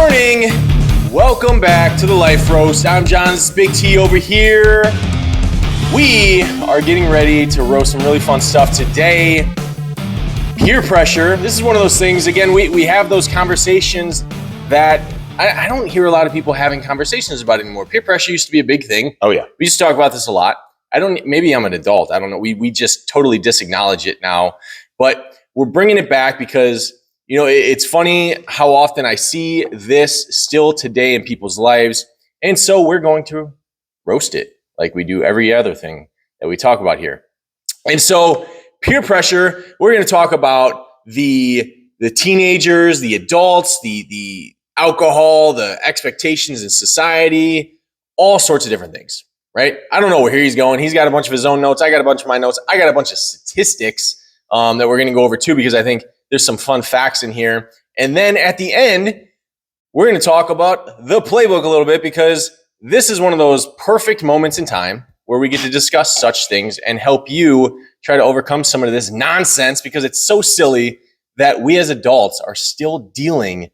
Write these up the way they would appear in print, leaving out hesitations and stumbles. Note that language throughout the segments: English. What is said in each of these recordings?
morning. Welcome back to the Life Roast. I'm John's Big T over here. We are getting ready to roast some really fun stuff today. Peer pressure. This is one of those things, again, we have those conversations that I don't hear a lot of people having conversations about anymore. Peer pressure used to be a big thing. Oh, yeah. We used to talk about this a lot. Maybe I'm an adult. I don't know. We just totally disacknowledge it now. But we're bringing it back because, it's funny how often I see this still today in people's lives. And so we're going to roast it like we do every other thing that we talk about here. And so peer pressure, we're going to talk about the teenagers, the adults, the alcohol, the expectations in society, all sorts of different things, right? I don't know where he's going. He's got a bunch of his own notes. I got a bunch of my notes. I got a bunch of statistics that we're going to go over too, because I think there's some fun facts in here. And then at the end, we're going to talk about the playbook a little bit, because this is one of those perfect moments in time where we get to discuss such things and help you try to overcome some of this nonsense, because it's so silly that we as adults are still dealing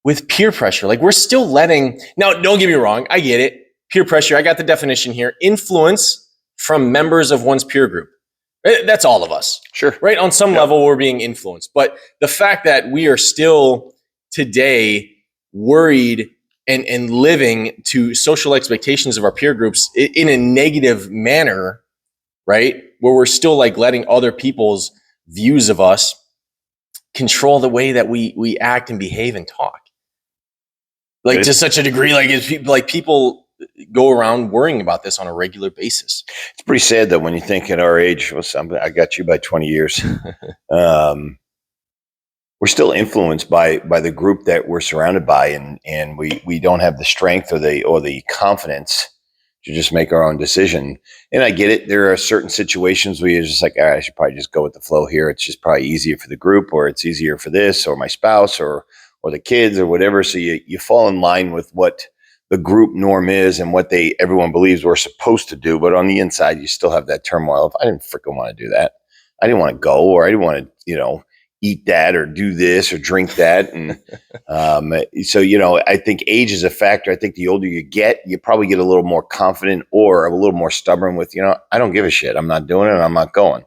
with peer pressure. Like, we're still now, don't get me wrong. I get it. Peer pressure. I got the definition here. Influence from members of one's peer group. That's all of us. Sure. Right? On some level, we're being influenced. But the fact that we are still today worried and living to social expectations of our peer groups in a negative manner, right? Where we're still like letting other people's views of us control the way that we act and behave and talk. Like, to such a degree, people go around worrying about this on a regular basis. It's pretty sad that when you think at our age, I got you by 20 years. We're still influenced by the group that we're surrounded by, and we don't have the strength or the confidence to just make our own decision. And I get it. There are certain situations where you're just like, all right, I should probably just go with the flow here. It's just probably easier for the group, or it's easier for this, or my spouse, or the kids, or whatever. So you fall in line with what the group norm is and what everyone believes we're supposed to do. But on the inside, you still have that turmoil of, I didn't freaking want to do that. I didn't want to go, or I didn't want to, eat that, or do this, or drink that. And so, I think age is a factor. I think the older you get, you probably get a little more confident, or a little more stubborn with, I don't give a shit. I'm not doing it. I'm not going.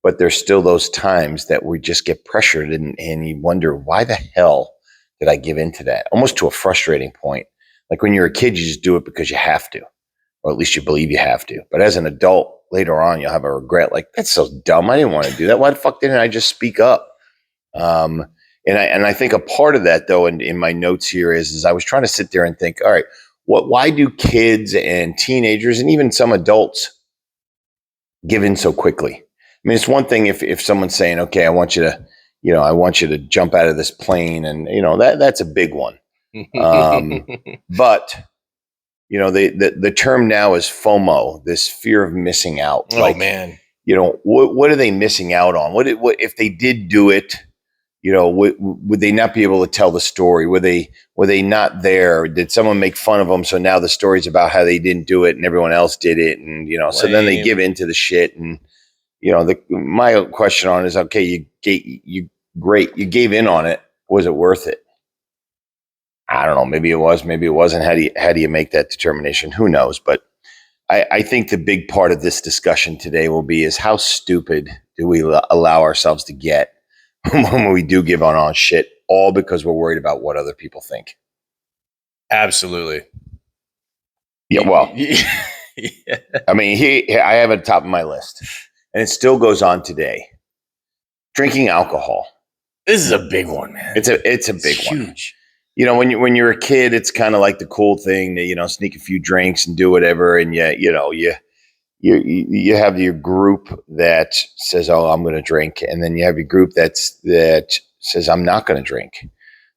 But there's still those times that we just get pressured, and you wonder, why the hell did I give into that? Almost to a frustrating point. Like when you're a kid, you just do it because you have to, or at least you believe you have to. But as an adult, later on, you'll have a regret. Like, that's so dumb. I didn't want to do that. Why the fuck didn't I just speak up? And I think a part of that, though, in my notes here is I was trying to sit there and think, all right, why do kids and teenagers and even some adults give in so quickly? I mean, it's one thing if someone's saying, okay, I want you to jump out of this plane, and that's a big one. But the term now is FOMO, this fear of missing out. Oh, man. What are they missing out on? What if they did do it? Would they not be able to tell the story? Were they not there? Did someone make fun of them? So now the story's about how they didn't do it and everyone else did it. And, so then they give into the shit. And, my question on it is, okay, you gave in on it. Was it worth it? I don't know. Maybe it was, maybe it wasn't. How do you make that determination? Who knows? But I think the big part of this discussion today is how stupid do we allow ourselves to get when we do give on shit, all because we're worried about what other people think. Absolutely. Yeah, well, yeah. I mean, I have it at the top of my list, and it still goes on today. Drinking alcohol. This is a big one, man. It's a big one. Huge. When you're a kid, it's kind of like the cool thing to, sneak a few drinks and do whatever. And you have your group that says, oh, I'm going to drink. And then you have your group that says, I'm not going to drink.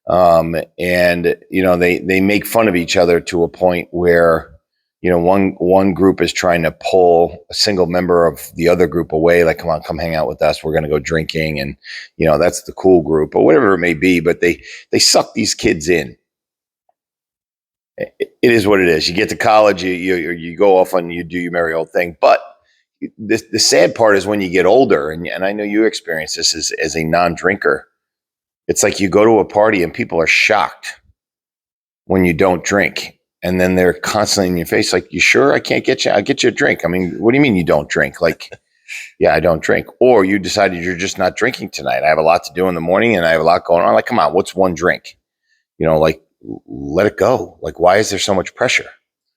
And they make fun of each other to a point where, one group is trying to pull a single member of the other group away. Like, come hang out with us. We're going to go drinking. And, that's the cool group, or whatever it may be. But they suck these kids in. It is what it is. You get to college, you go off and you do your merry old thing. But the sad part is when you get older, and I know you experience this as a non-drinker. It's like you go to a party and people are shocked when you don't drink. And then they're constantly in your face, like, you sure? I can't get you. I'll get you a drink. I mean, what do you mean you don't drink? Like, yeah, I don't drink. Or you decided you're just not drinking tonight. I have a lot to do in the morning and I have a lot going on. Like, come on, what's one drink? Like, let it go. Like, why is there so much pressure?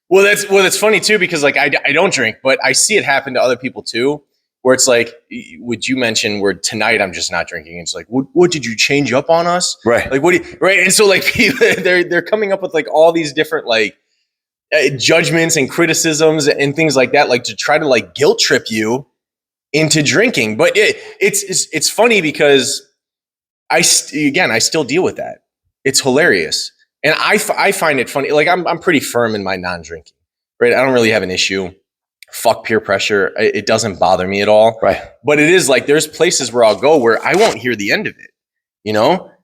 Well, that's funny too, because like I don't drink, but I see it happen to other people too, where it's like, would you mention where tonight I'm just not drinking? And it's like, what did you change up on us? Right. Like, right? And so like they're coming up with like all these different like judgments and criticisms and things like that, like to try to like guilt trip you into drinking. But it's funny because I still deal with that. It's hilarious. And I find it funny. Like I'm pretty firm in my non-drinking, right? I don't really have an issue. Fuck peer pressure. It doesn't bother me at all. Right. But it is like, there's places where I'll go where I won't hear the end of it.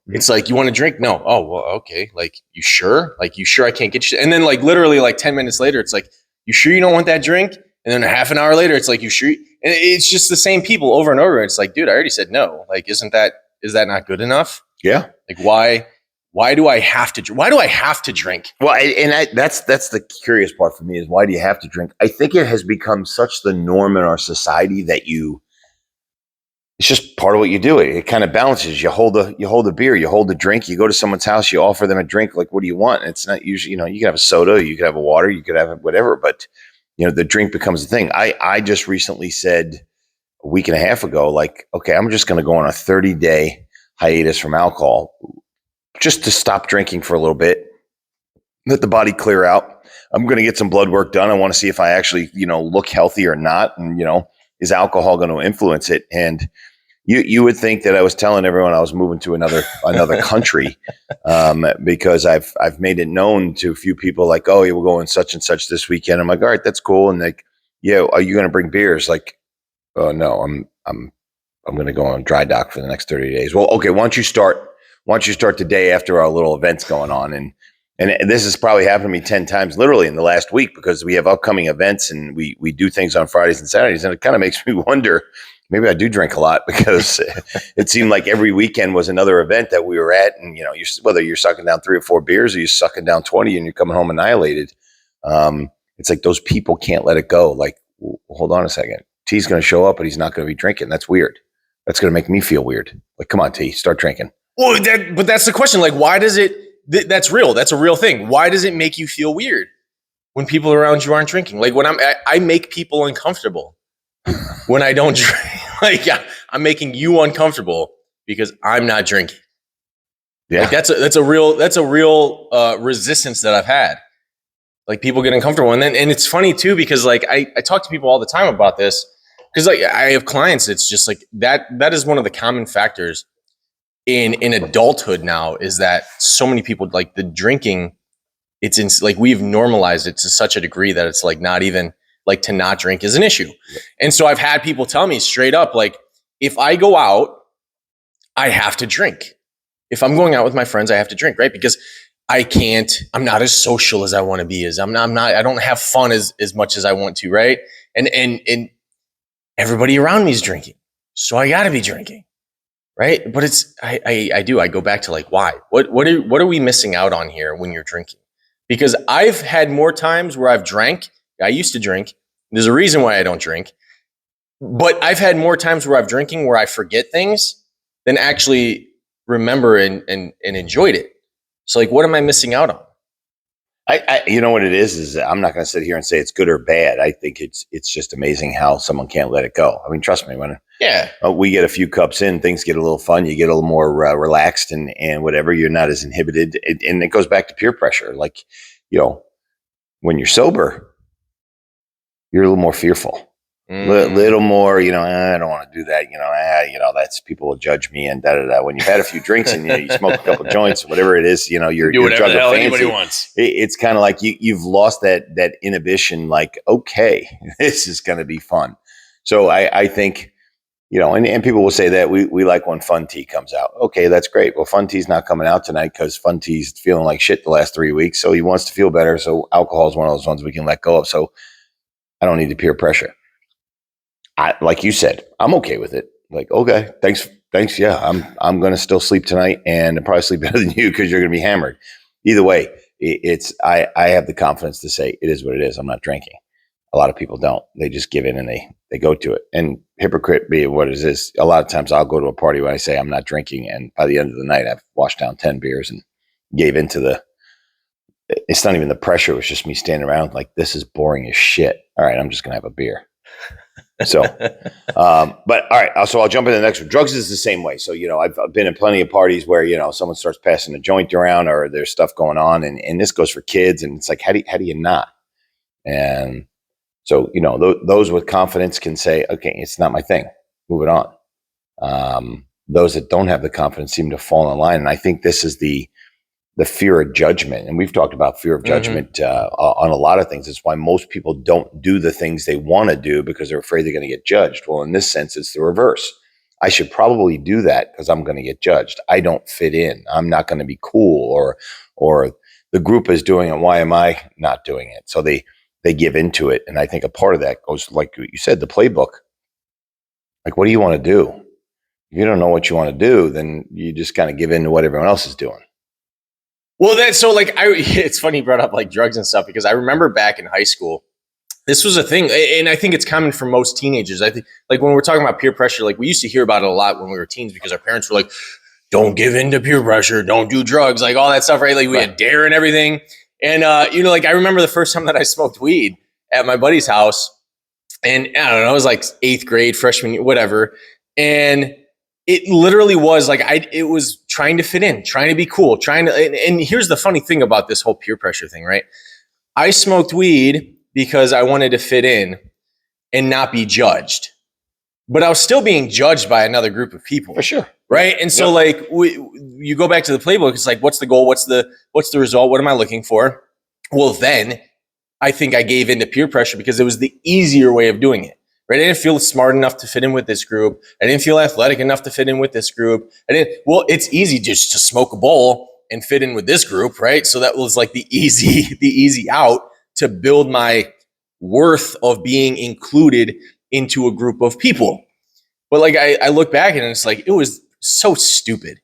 It's like, you want to drink? No. Oh, well, okay. Like, you sure? Like, you sure I can't get you? And then like literally like 10 minutes later, it's like, you sure you don't want that drink? And then a half an hour later, it's like, you sure? And it's just the same people over and over. It's like, dude, I already said no. Like, is that not good enough? Yeah. Like, why do I have to drink? Well, that's the curious part for me is, why do you have to drink? I think it has become such the norm in our society that it's just part of what you do. It kind of balances. You hold a beer, you hold a drink, you go to someone's house, you offer them a drink. Like, what do you want? It's not usually, you can have a soda, you could have a water, you could have whatever, but the drink becomes a thing. I just recently said a week and a half ago, like, okay, I'm just going to go on a 30-day hiatus from alcohol, just to stop drinking for a little bit, let the body clear out. I'm going to get some blood work done. I want to see if I actually, look healthy or not. And, is alcohol going to influence it? And you would think that I was telling everyone I was moving to another country, because I've made it known to a few people, like, oh, yeah, we're going such and such this weekend. I'm like, all right, that's cool. And like, yeah, are you going to bring beers? Like, oh no, I'm going to go on dry dock for the next 30 days. Well, okay, why don't you start the day after our little events going on? And this has probably happened to me 10 times literally in the last week, because we have upcoming events and we do things on Fridays and Saturdays. And it kind of makes me wonder, maybe I do drink a lot, because it seemed like every weekend was another event that we were at. And, whether you're sucking down 3 or 4 beers or you're sucking down 20 and you're coming home annihilated. It's like those people can't let it go. Like, hold on a second. T's going to show up, but he's not going to be drinking. That's weird. That's going to make me feel weird. Like, come on, T, start drinking. Well, but that's the question. Like, why does it? That's real. That's a real thing. Why does it make you feel weird when people around you aren't drinking? Like, when I make people uncomfortable when I don't drink. Like, I'm making you uncomfortable because I'm not drinking. Yeah, like that's a real resistance that I've had. Like, people get uncomfortable, and it's funny too, because like I talk to people all the time about this, because like I have clients. It's just like that is one of the common factors in adulthood now, is that so many people, like, the drinking, like, we've normalized it to such a degree that it's like not even like to not drink is an issue. And so I've had people tell me straight up, like, if I go out, I have to drink. If I'm going out with my friends, I have to drink, right? Because I'm not as social as I want to be, I don't have fun as much as I want to, right? And everybody around me is drinking, so I got to be drinking. Right. But I go back to like, why? What are we missing out on here when you're drinking? Because I've had more times where I've drank. I used to drink. There's a reason why I don't drink. But I've had more times where I've drinking where I forget things than actually remember and enjoyed it. So like, what am I missing out on? You know what it is I'm not going to sit here and say it's good or bad. I think it's just amazing how someone can't let it go. I mean, trust me, when we get a few cups in, things get a little fun. You get a little more relaxed and whatever. You're not as inhibited. And it goes back to peer pressure. Like, when you're sober, you're a little more fearful. Little more, I don't want to do that. That's, people will judge me and da da da. When you've had a few drinks and you smoke a couple of joints, whatever it is, you're do whatever drug the hell fancy. anybody wants. It's kind of like you've lost that inhibition. Like, okay, this is going to be fun. So I think, and people will say that we like when Fun Tea comes out. Okay, that's great. Well, Fun Tea's not coming out tonight because Fun Tea's feeling like shit the last 3 weeks. So he wants to feel better. So alcohol is one of those ones we can let go of. So I don't need the peer pressure. Like you said, I'm okay with it. Like, okay, thanks. Yeah, I'm going to still sleep tonight, and I'll probably sleep better than you because you're going to be hammered. Either way, I have the confidence to say it is what it is. I'm not drinking. A lot of people don't. They just give in and they go to it. And hypocrite be what it is. A lot of times I'll go to a party where I say I'm not drinking, and by the end of the night I've washed down 10 beers and gave into the. It's not even the pressure. It was just me standing around like, this is boring as shit. All right, I'm just gonna have a beer. So, but all right. So I'll jump into the next one. Drugs is the same way. So, I've been in plenty of parties where, someone starts passing a joint around or there's stuff going on, and this goes for kids. And it's like, how do you not? And so, those with confidence can say, okay, it's not my thing. Move it on. Those that don't have the confidence seem to fall in line. And I think this is the fear of judgment. And we've talked about fear of judgment on a lot of things. It's why most people don't do the things they want to do because they're afraid they're going to get judged. Well, in this sense, it's the reverse. I should probably do that because I'm going to get judged. I don't fit in. I'm not going to be cool, or the group is doing it. Why am I not doing it? So they give into it. And I think a part of that goes, like you said, the playbook. Like, what do you want to do? If you don't know what you want to do, then you just kind of give in to what everyone else is doing. Well, that's so it's funny you brought up like drugs and stuff, because I remember back in high school, this was a thing. And I think it's common for most teenagers. I think like when we're talking about peer pressure, like we used to hear about it a lot when we were teens because our parents were like, don't give in to peer pressure, don't do drugs, like all that stuff, right? Like we had DARE and everything. And, like I remember the first time that I smoked weed at my buddy's house, and I don't know, it was like 8th grade, freshman year, whatever. And it literally was like, it was trying to fit in, trying to be cool, and here's the funny thing about this whole peer pressure thing, right? I smoked weed because I wanted to fit in and not be judged, but I was still being judged by another group of people. For sure. Right. And so you go back to the playbook. It's like, what's the goal? What's the result? What am I looking for? Well, then I think I gave in to peer pressure because it was the easier way of doing it. Right. I didn't feel smart enough to fit in with this group. I didn't feel athletic enough to fit in with this group. It's easy just to smoke a bowl and fit in with this group. Right. So that was like the easy out to build my worth of being included into a group of people. But like, I look back and it's like, it was so stupid.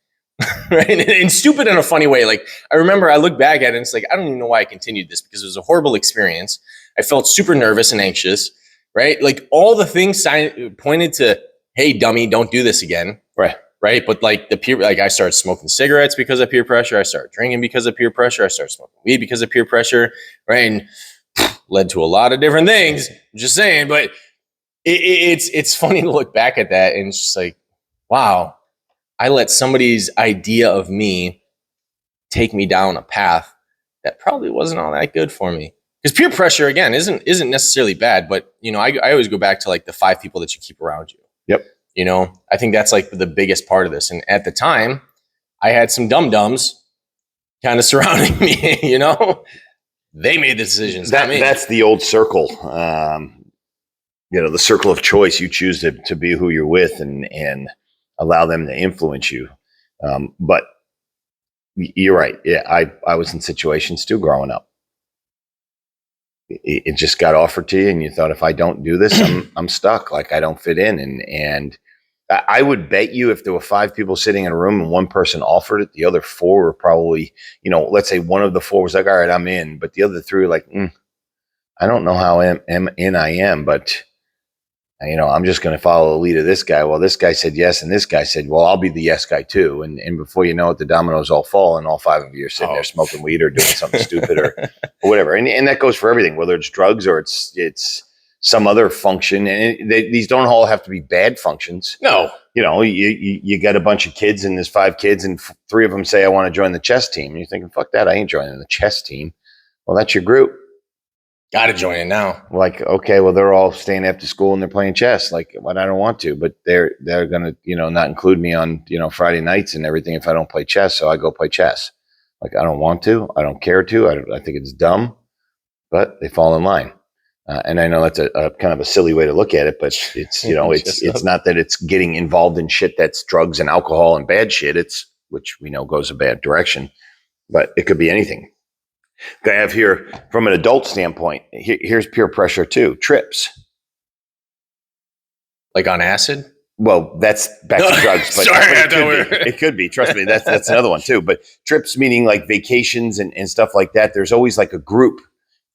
Right. And stupid in a funny way. Like I remember I look back at it and it's like, I don't even know why I continued this because it was a horrible experience. I felt super nervous and anxious. Right. Like all the things pointed to, hey, dummy, don't do this again. Right. Right. But like I started smoking cigarettes because of peer pressure. I started drinking because of peer pressure. I started smoking weed because of peer pressure. Right. And led to a lot of different things. I'm just saying. But it's funny to look back at that and it's just like, wow, I let somebody's idea of me take me down a path that probably wasn't all that good for me. Because peer pressure, again, isn't necessarily bad, but I always go back to like the 5 people that you keep around you. Yep. I think that's like the biggest part of this. And at the time, I had some dum-dums kind of surrounding me. They made the decisions. Not me. That's the old circle. The circle of choice. You choose to be who you're with and allow them to influence you. But you're right. Yeah, I was in situations too growing up. It just got offered to you, and you thought, if I don't do this, I'm stuck. Like I don't fit in. And I would bet you if there were 5 people sitting in a room and one person offered it, the other 4 were probably, let's say one of the 4 was like, all right, I'm in. But the other 3 were like, I don't know how in I am, but I'm just going to follow the lead of this guy. Well, this guy said yes, and this guy said, well, I'll be the yes guy too. And before you know it, the dominoes all fall, and all 5 of you are sitting there smoking weed or doing something stupid or whatever. And that goes for everything, whether it's drugs or it's some other function. And these don't all have to be bad functions. No. You got a bunch of kids, and there's 5 kids, and 3 of them say, I want to join the chess team. And you're thinking, fuck that, I ain't joining the chess team. Well, that's your group. Got to join it now. Like, okay, well, they're all staying after school and they're playing chess. Like, but I don't want to, but they're going to, not include me on, Friday nights and everything if I don't play chess. So I go play chess. Like, I don't want to, I don't care to, I think it's dumb, but they fall in line. And I know that's a kind of a silly way to look at it, but it's, it's not that it's getting involved in shit that's drugs and alcohol and bad shit. Which we know goes a bad direction, but it could be anything. I have here from an adult standpoint, here's peer pressure too. Trips. Like on acid? well, that's back to drugs, but, Sorry, but it could be. Trust me, that's another one too. But trips, meaning like vacations and stuff like that. There's always like a group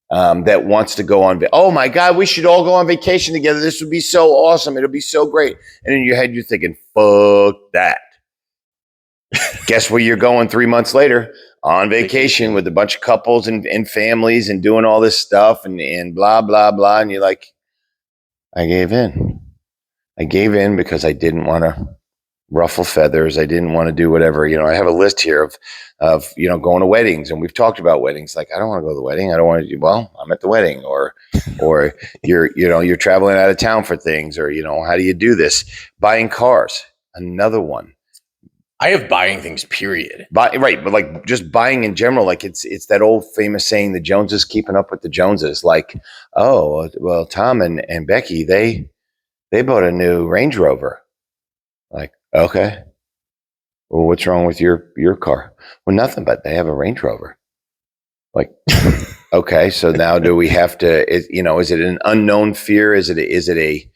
that wants to go on. Oh my God, we should all go on vacation together. This would be so awesome. It'll be so great. And in your head, you're thinking, fuck that. Guess where you're going 3 months later? On vacation with a bunch of couples and families and doing all this stuff and blah, blah, blah. And you're like, I gave in. I gave in because I didn't want to ruffle feathers. I didn't want to do whatever. I have a list here of going to weddings, and we've talked about weddings. Like, I don't want to go to the wedding. I don't want to do, well, I'm at the wedding, or you're traveling out of town for things, or, how do you do this? Buying cars, another one. I have buying things, period. Right. But like just buying in general, like it's that old famous saying, the Joneses keeping up with the Joneses. Like, oh, well, Tom and Becky, they bought a new Range Rover. Like, okay. Well, what's wrong with your car? Well, nothing, but they have a Range Rover. Like, okay. So now do we have to, is it an unknown fear? Is it a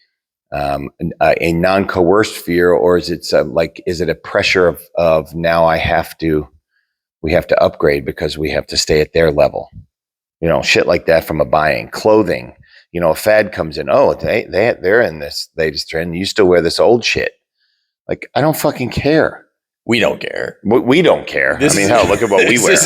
non-coerced fear, or is it a pressure of now we have to upgrade because we have to stay at their level, shit like that. From a buying clothing, a fad comes in. Oh, they're in this latest trend. You still wear this old shit. Like, I don't fucking care. We don't care. We don't care. Hell, look at what we wear.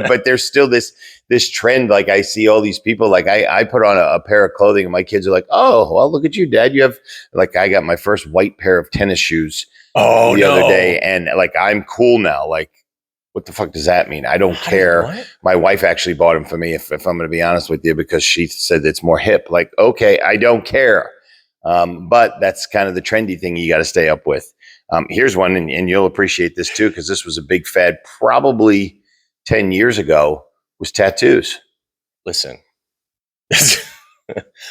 But there's still this trend. Like, I see all these people, like I put on a pair of clothing and my kids are like, oh, well, look at you, Dad. You have, like, I got my first white pair of tennis shoes the other day. And like, I'm cool now. Like, what the fuck does that mean? I don't care. What? My wife actually bought them for me, if I'm going to be honest with you, because she said it's more hip. Like, okay, I don't care. But that's kind of the trendy thing you got to stay up with. Here's one, and you'll appreciate this too, because this was a big fad probably 10 years ago, was tattoos. Listen.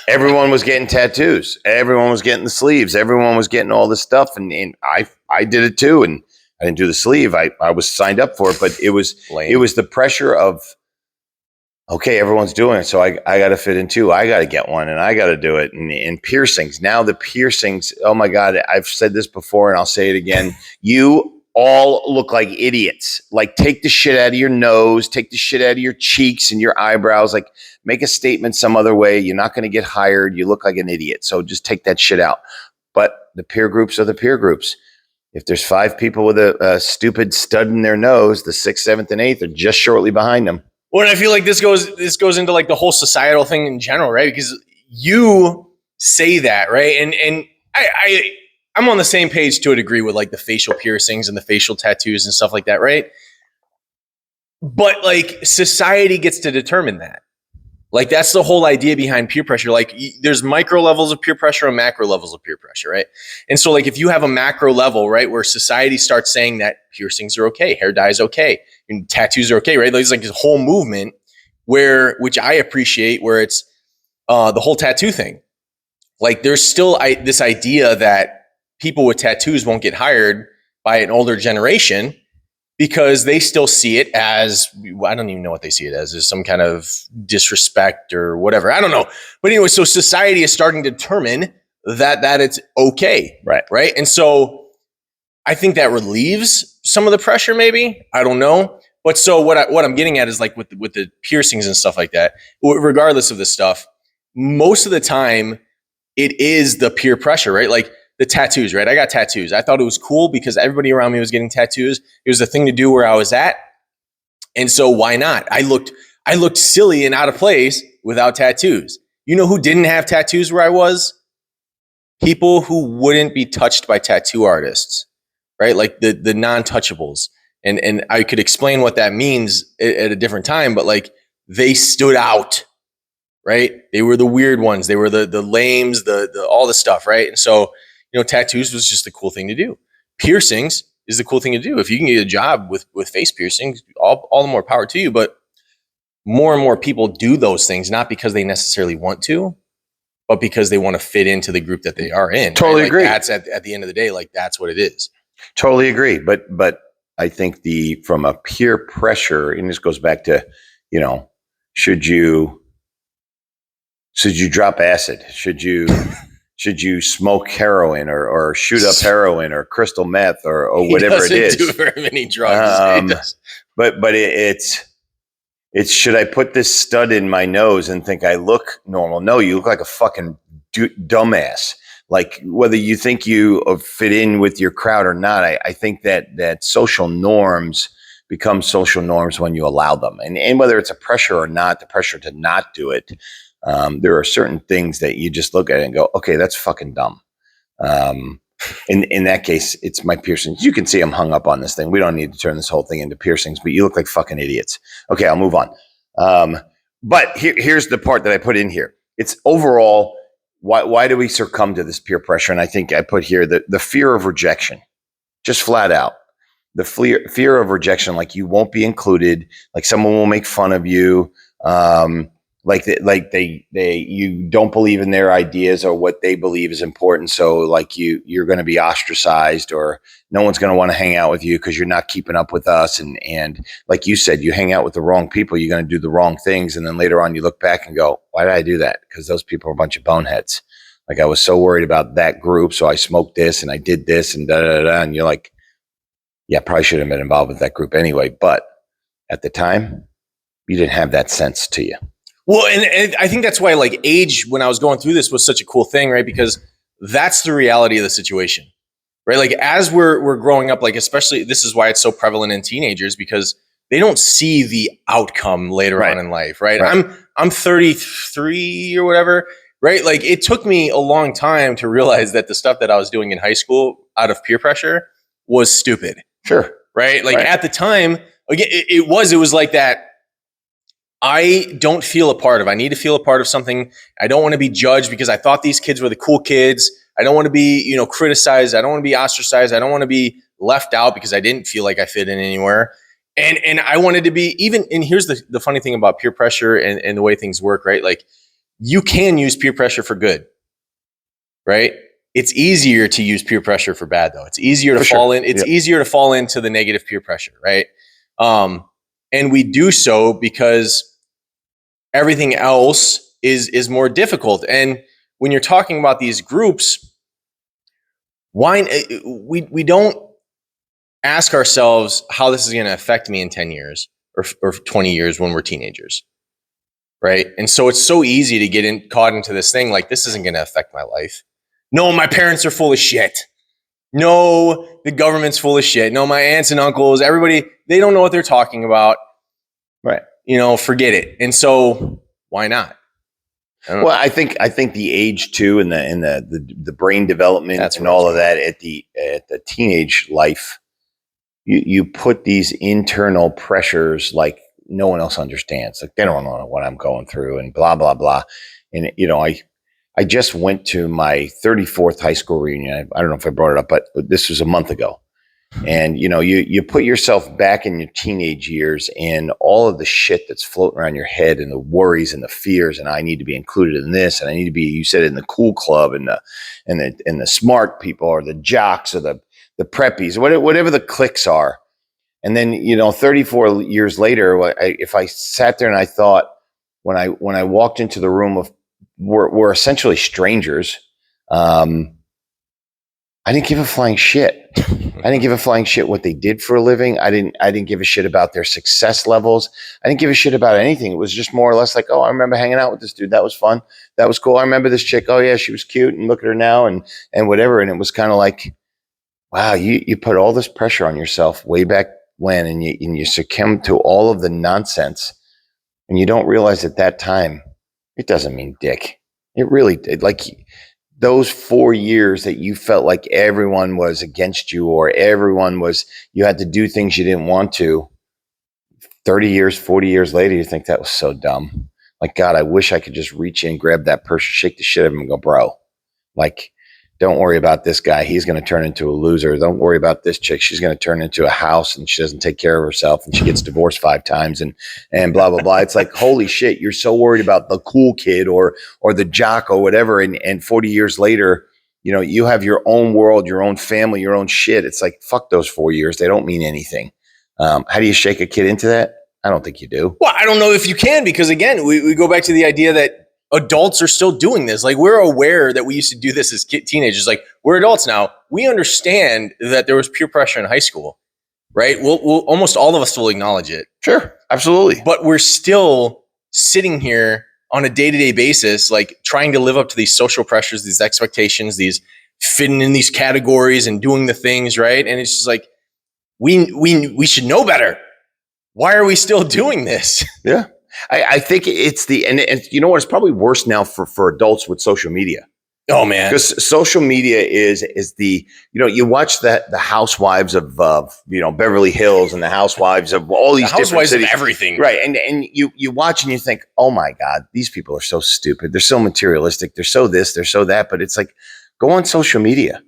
Everyone was getting tattoos. Everyone was getting the sleeves. Everyone was getting all this stuff. And I did it too. And I didn't do the sleeve. I was signed up for it, but it was the pressure of, okay, everyone's doing it, so I got to fit in too. I got to get one, and I got to do it. And piercings. Now the piercings, oh my God, I've said this before, and I'll say it again. You all look like idiots. Like, take the shit out of your nose, take the shit out of your cheeks and your eyebrows. Like, make a statement some other way. You're not going to get hired. You look like an idiot. So just take that shit out. But the peer groups are the peer groups. If there's 5 people with a stupid stud in their nose, the 6th, 7th, and 8th are just shortly behind them. Well, and I feel like this goes into like the whole societal thing in general, right? Because you say that, right? And I'm on the same page to a degree with like the facial piercings and the facial tattoos and stuff like that, right? But like, society gets to determine that. Like, that's the whole idea behind peer pressure. Like, there's micro levels of peer pressure and macro levels of peer pressure, right? And so like, if you have a macro level, right, where society starts saying that piercings are okay, hair dye is okay, and tattoos are okay, right? There's like this whole movement which I appreciate, where it's the whole tattoo thing. Like, there's still this idea that people with tattoos won't get hired by an older generation, because they still see it as, I don't even know what they see it as some kind of disrespect or whatever. I don't know. But anyway, so society is starting to determine that it's okay. Right. And so I think that relieves some of the pressure, maybe. I don't know. But so what I'm getting at is, like, with the piercings and stuff like that, regardless of this stuff, most of the time it is the peer pressure, right? Like, the tattoos, right? I got tattoos. I thought it was cool because everybody around me was getting tattoos. It was the thing to do where I was at. And so why not? I looked silly and out of place without tattoos. You know who didn't have tattoos where I was? People who wouldn't be touched by tattoo artists, right? Like the non-touchables. And I could explain what that means at a different time, but like, they stood out, right? They were the weird ones. They were the lames, the all the stuff, right? And so, tattoos was just the cool thing to do. Piercings is the cool thing to do. If you can get a job with face piercings, all the more power to you. But more and more people do those things, not because they necessarily want to, but because they want to fit into the group that they are in. Totally agree. That's at the end of the day, like, that's what it is. Totally agree. But I think from a peer pressure, and this goes back to, should you drop acid? Should you should you smoke heroin or shoot up heroin or crystal meth or He whatever it doesn't is. do very many drugs. But it's should I put this stud in my nose and think I look normal? No, you look like a fucking dumbass. Like whether you think you fit in with your crowd or not, I think that social norms become social norms when you allow them. And whether it's a pressure or not, the pressure to not do it, there are certain things that you just look at it and go, okay, that's fucking dumb. In that case, it's my piercings. You can see I'm hung up on this thing. We don't need to turn this whole thing into piercings, but you look like fucking idiots. Okay, I'll move on. But here's the part that I put in here. It's overall, why do we succumb to this peer pressure? And I think I put here the fear of rejection, just flat out. The fear of rejection, like you won't be included, like someone will make fun of you, like you don't believe in their ideas or what they believe is important. So like you're going to be ostracized, or no one's going to want to hang out with you because you're not keeping up with us. And like you said, you hang out with the wrong people, you're going to do the wrong things. And then later on you look back and go, why did I do that? Because those people are a bunch of boneheads. Like I was so worried about that group. So I smoked this and I did this and da, da, da. And you're like, yeah, probably should have been involved with that group anyway. But at the time, you didn't have that sense to you. Well, and I think that's why like age, when I was going through this, was such a cool thing, right? Because that's the reality of the situation, right? Like as we're growing up, like especially this is why it's so prevalent in teenagers, because they don't see the outcome later on in life, right? I'm 33 or whatever, right? Like it took me a long time to realize that the stuff that I was doing in high school out of peer pressure was stupid. Sure. Right? Like at the time, again, it was like that. I don't feel a part of. I need to feel a part of something. I don't want to be judged because I thought these kids were the cool kids. I don't want to be, criticized. I don't want to be ostracized. I don't want to be left out because I didn't feel like I fit in anywhere. And I wanted to be even. And here's the funny thing about peer pressure and the way things work, right? Like you can use peer pressure for good, right? It's easier to use peer pressure for bad, though. It's easier to fall in. It's easier to fall into the negative peer pressure, right? And we do so because everything else is more difficult. And when you're talking about these groups, why we don't ask ourselves how this is going to affect me in 10 years or 20 years when we're teenagers, right? And so it's so easy to get caught into this thing like this isn't going to affect my life. No, my parents are full of shit. No, the government's full of shit. No, my aunts and uncles, everybody, they don't know what they're talking about. Right. Forget it. And so why not? Well, I think the age too, and the brain development and all of that at the teenage life, you put these internal pressures like no one else understands. Like they don't know what I'm going through and blah blah blah. And I just went to my 34th high school reunion. I don't know if I brought it up, but this was a month ago. And, you put yourself back in your teenage years and all of the shit that's floating around your head and the worries and the fears. And I need to be included in this. And I need to be, you said, in the cool club and the smart people or the jocks or the preppies, whatever the cliques are. And then, 34 years later, if I sat there and I thought when I walked into the room of, we're essentially strangers. I didn't give a flying shit. I didn't give a flying shit what they did for a living. I didn't give a shit about their success levels. I didn't give a shit about anything. It was just more or less like, oh, I remember hanging out with this dude. That was fun. That was cool. I remember this chick. Oh yeah, she was cute. And look at her now and whatever. And it was kind of like, wow, you put all this pressure on yourself way back when, and you succumb to all of the nonsense, and you don't realize at that time it doesn't mean dick. It really did. Like those 4 years that you felt like everyone was against you or you had to do things you didn't want to. 30 years, 40 years later, you think that was so dumb. Like, God, I wish I could just reach in, grab that person, shake the shit out of him and go, bro, like, don't worry about this guy. He's going to turn into a loser. Don't worry about this chick. She's going to turn into a house and she doesn't take care of herself and she gets divorced 5 times and blah, blah, blah. It's like, holy shit. You're so worried about the cool kid or the jock or whatever. And 40 years later, you have your own world, your own family, your own shit. It's like, fuck those 4 years. They don't mean anything. How do you shake a kid into that? I don't think you do. Well, I don't know if you can, because again, we go back to the idea that adults are still doing this. Like, we're aware that we used to do this as teenagers. Like, we're adults now. We understand that there was peer pressure in high school, right? We'll almost all of us will acknowledge it. Sure, absolutely. But we're still sitting here on a day-to-day basis, like trying to live up to these social pressures, these expectations, these fitting in these categories and doing the things, right? And it's just like, we should know better. Why are we still doing this? Yeah. I think it's and you know what? It's probably worse now for adults with social media. Oh man, because social media is the, you know, you watch the housewives of Beverly Hills and the housewives of all these housewives different cities. Of everything, right? And you watch and you think, oh my God, these people are so stupid. They're so materialistic. They're so this. They're so that. But it's like, go on social media.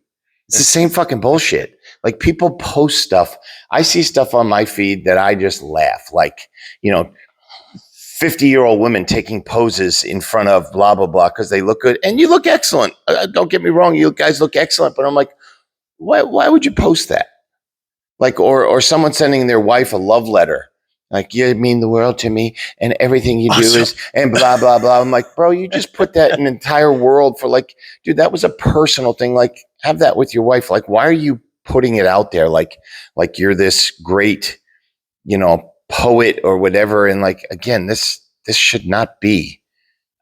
It's the same fucking bullshit. Like, people post stuff. I see stuff on my feed that I just laugh. Like, 50-year-old women taking poses in front of blah, blah, blah, because they look good. And you look excellent. Don't get me wrong. You guys look excellent. But I'm like, why would you post that? Like, or someone sending their wife a love letter. Like, you mean the world to me, and everything you do is, and blah, blah, blah. I'm like, bro, you just put that in an entire world for, like, dude, that was a personal thing. Like, have that with your wife. Like, why are you putting it out there? Like you're this great, poet or whatever. And like, again, this should not be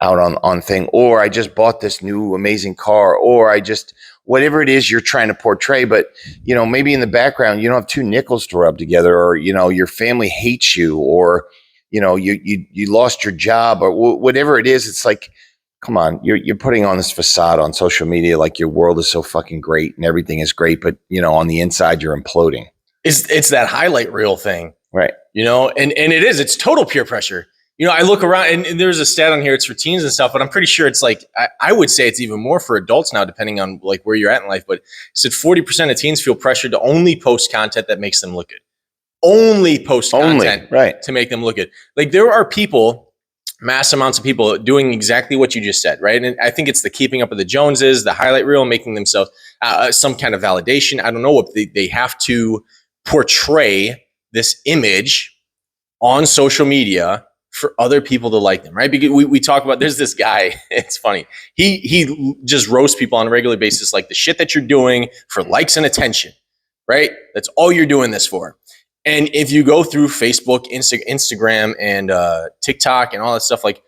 out on thing. Or I just bought this new amazing car, or I just, whatever it is you're trying to portray. But, maybe in the background, you don't have two nickels to rub together, or, your family hates you, or, you lost your job, or whatever it is. It's like, come on, you're putting on this facade on social media like your world is so fucking great and everything is great, but on the inside you're imploding. It's that highlight reel thing, right? And it's total peer pressure. I look around, and there's a stat on here. It's for teens and stuff, but I'm pretty sure it's like, I would say it's even more for adults now, depending on like where you're at in life. But it said 40% of teens feel pressured to only post content that makes them look good. Only post content right, to make them look good. Like, there are people, mass amounts of people doing exactly what you just said, right? And I think it's the keeping up with the Joneses, the highlight reel, making themselves some kind of validation. I don't know what they have to portray this image on social media for other people to like them, right? Because we talk about, there's this guy, it's funny. He just roasts people on a regular basis, like the shit that you're doing for likes and attention, right? That's all you're doing this for. And if you go through Facebook, Instagram, and TikTok and all that stuff, like,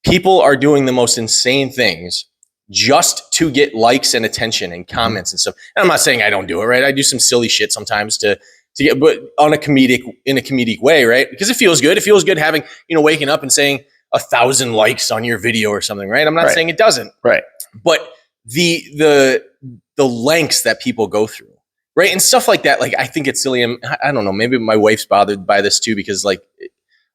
people are doing the most insane things just to get likes and attention and comments and stuff. And I'm not saying I don't do it, right? I do some silly shit sometimes to get, but in a comedic way, right? Because it feels good. It feels good having, waking up and saying 1,000 likes on your video or something, right? I'm not saying it doesn't, right? But the lengths that people go through, right? And stuff like that. Like, I think it's silly. I don't know. Maybe my wife's bothered by this too, because like,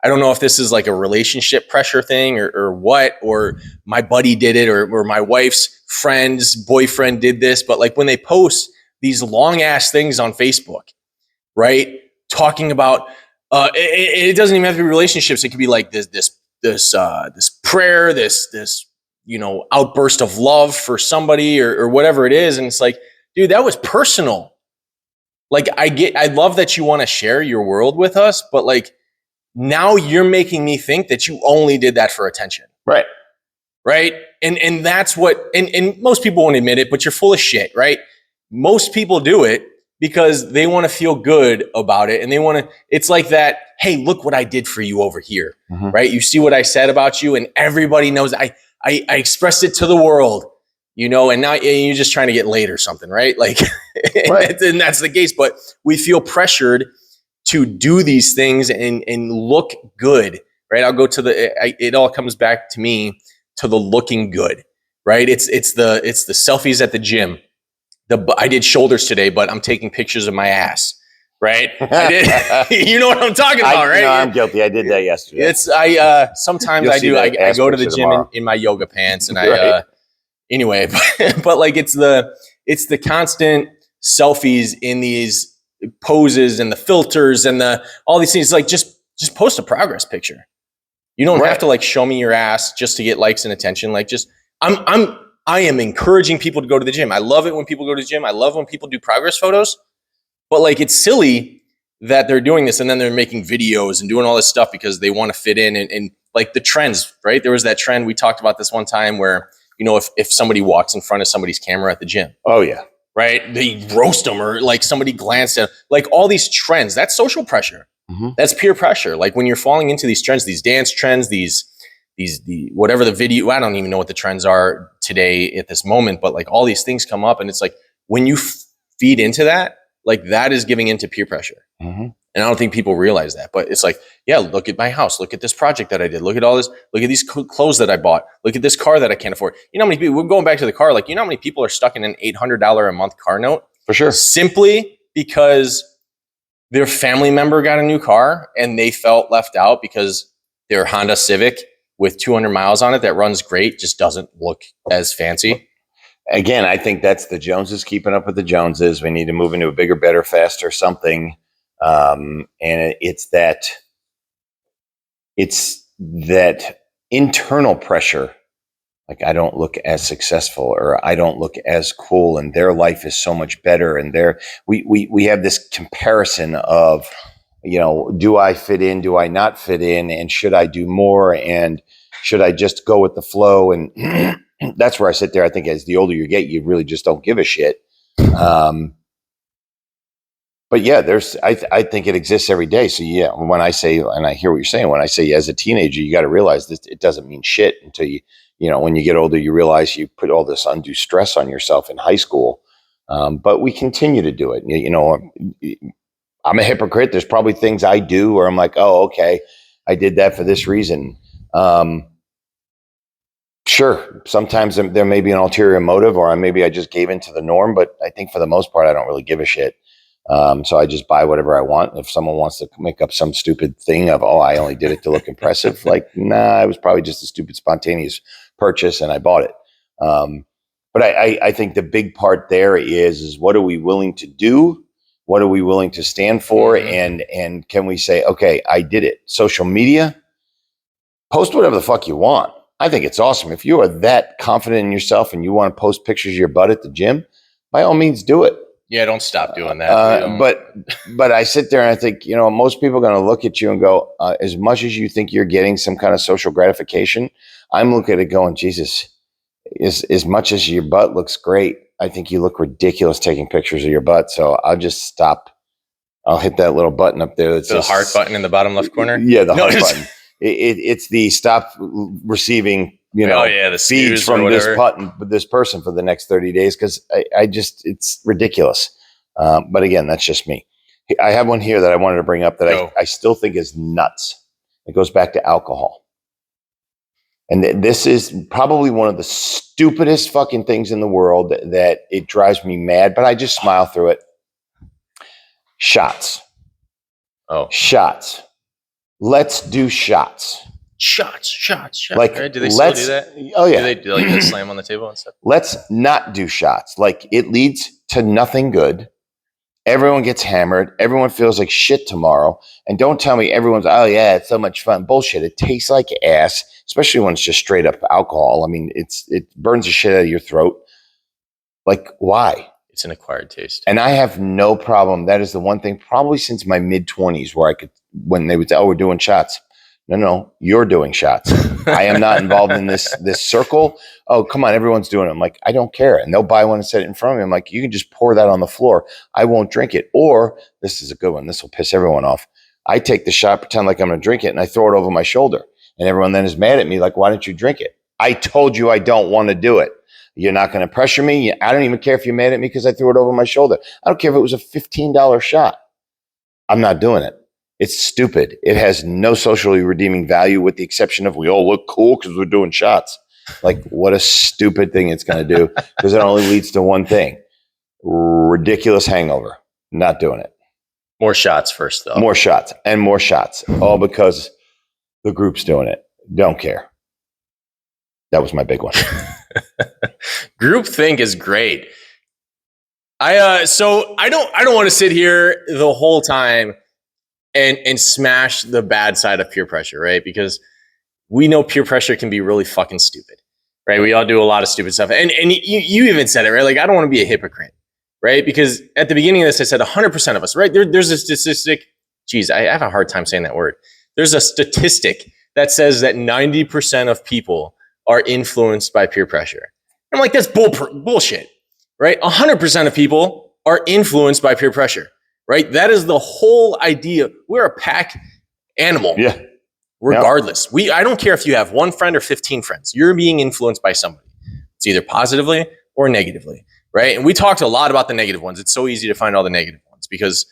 I don't know if this is like a relationship pressure thing or what, or my buddy did it, or my wife's friend's boyfriend did this. But like, when they post these long ass things on Facebook, right? Talking about, it doesn't even have to be relationships. It could be like this prayer, this outburst of love for somebody or whatever it is. And it's like, dude, that was personal. Like, I love that you want to share your world with us, but like, now you're making me think that you only did that for attention. Right. Right. And that's what, and most people won't admit it, but you're full of shit, right? Most people do it because they want to feel good about it. And they want to, it's like that, hey, look what I did for you over here. Mm-hmm. Right. You see what I said about you, and everybody knows I expressed it to the world, and now you're just trying to get laid or something, right? Like, right. And that's the case, but we feel pressured to do these things and look good, right? I'll go to it all comes back to me to the looking good, right? It's the selfies at the gym. I did shoulders today, but I'm taking pictures of my ass, right? I did. You know what I'm talking about, right? No, I'm guilty. I did that yesterday. Sometimes I do. I go to the gym in my yoga pants, and right. Anyway, but like, it's the constant selfies in these poses and the filters and all these things. Like, just post a progress picture. You don't have to like show me your ass just to get likes and attention. Like, just I am encouraging people to go to the gym. I love it when people go to the gym. I love when people do progress photos. But like, it's silly that they're doing this and then they're making videos and doing all this stuff because they want to fit in. And like the trends, right? There was that trend. We talked about this one time where, if somebody walks in front of somebody's camera at the gym. Oh yeah. Right. They roast them, or like somebody glanced at, like all these trends. That's social pressure. Mm-hmm. That's peer pressure. Like when you're falling into these trends, these dance trends, the whatever the video, I don't even know what the trends are today at this moment, but like all these things come up, and it's like when you feed into that, like that is giving into peer pressure. Mm-hmm. And I don't think people realize that, but it's like, yeah, look at my house. Look at this project that I did. Look at all this. Look at these clothes that I bought. Look at this car that I can't afford. You know how many people, we're going back to the car. Like, you know how many people are stuck in an $800 a month car note? For sure. Simply because their family member got a new car and they felt left out because their Honda Civic with 200 miles on it that runs great just doesn't look as fancy. Again, I think that's the Joneses keeping up with the Joneses. We need to move into a bigger, better, faster something. And it's that internal pressure. Like, I don't look as successful, or I don't look as cool, and their life is so much better. And we have this comparison of, do I fit in? Do I not fit in? And should I do more? And should I just go with the flow? And that's where I sit there. I think as the older you get, you really just don't give a shit. But yeah, I think it exists every day. So yeah, when I say, and I hear what you're saying, when I say as a teenager, you got to realize that it doesn't mean shit until when you get older, you realize you put all this undue stress on yourself in high school. But we continue to do it. I'm a hypocrite. There's probably things I do where I'm like, oh, okay, I did that for this reason. Sure, sometimes there may be an ulterior motive, or maybe I just gave into the norm. But I think for the most part, I don't really give a shit. So I just buy whatever I want. If someone wants to make up some stupid thing of, I only did it to look impressive, like, nah, it was probably just a stupid spontaneous purchase and I bought it. But I think the big part there is what are we willing to do? What are we willing to stand for? Mm-hmm. And can we say, okay, I did it. Social media, post whatever the fuck you want. I think it's awesome. If you are that confident in yourself and you want to post pictures of your butt at the gym, by all means do it. Yeah, don't stop doing that. But I sit there and I think, most people are going to look at you and go, as much as you think you're getting some kind of social gratification, I'm looking at it going, Jesus, as much as your butt looks great, I think you look ridiculous taking pictures of your butt. So I'll just stop. I'll hit that little button up there. The heart button in the bottom left corner? Yeah, the heart button. It's the stop receiving the feeds from this person for the next 30 days. Cause it's ridiculous. But again, that's just me. I have one here that I wanted to bring up that I still think is nuts. It goes back to alcohol. And this is probably one of the stupidest fucking things in the world that it drives me mad, but I just smile through it. Shots. Shots. Let's do shots. Shots. Like, right? Do they still do that? Oh yeah. Do they do like slam on the table and stuff? Let's not do shots. Like, it leads to nothing good. Everyone gets hammered. Everyone feels like shit tomorrow. And don't tell me everyone's, oh yeah, it's so much fun. Bullshit. It tastes like ass, especially when it's just straight up alcohol. I mean, it burns the shit out of your throat. Like, why? It's an acquired taste. And I have no problem. That is the one thing probably since my mid-20s where when they would say, we're doing shots. No, you're doing shots. I am not involved in this circle. Oh, come on, everyone's doing it. I'm like, I don't care. And they'll buy one and set it in front of me. I'm like, you can just pour that on the floor. I won't drink it. Or, this is a good one. This will piss everyone off. I take the shot, pretend like I'm going to drink it, and I throw it over my shoulder. And everyone then is mad at me like, why don't you drink it? I told you I don't want to do it. You're not going to pressure me. I don't even care if you're mad at me because I threw it over my shoulder. I don't care if it was a $15 shot. I'm not doing it. It's stupid. It has no socially redeeming value with the exception of we all look cool because we're doing shots. Like, what a stupid thing it's going to do because it only leads to one thing. Ridiculous hangover. Not doing it. More shots first, though. More shots and more shots. All because the group's doing it. Don't care. That was my big one. Groupthink is great. So I don't want to sit here the whole time and smash the bad side of peer pressure, right? Because we know peer pressure can be really fucking stupid, right? We all do a lot of stupid stuff. And you even said it, right? Like, I don't want to be a hypocrite, right? Because at the beginning of this, I said 100% of us, right? There's a statistic. Geez, I have a hard time saying that word. There's a statistic that says that 90% of people are influenced by peer pressure. I'm like, that's bullshit, right? 100% of people are influenced by peer pressure, right? That is the whole idea. We're a pack animal. Yeah. Regardless. I don't care if you have one friend or 15 friends. You're being influenced by somebody. It's either positively or negatively, right? And we talked a lot about the negative ones. It's so easy to find all the negative ones because,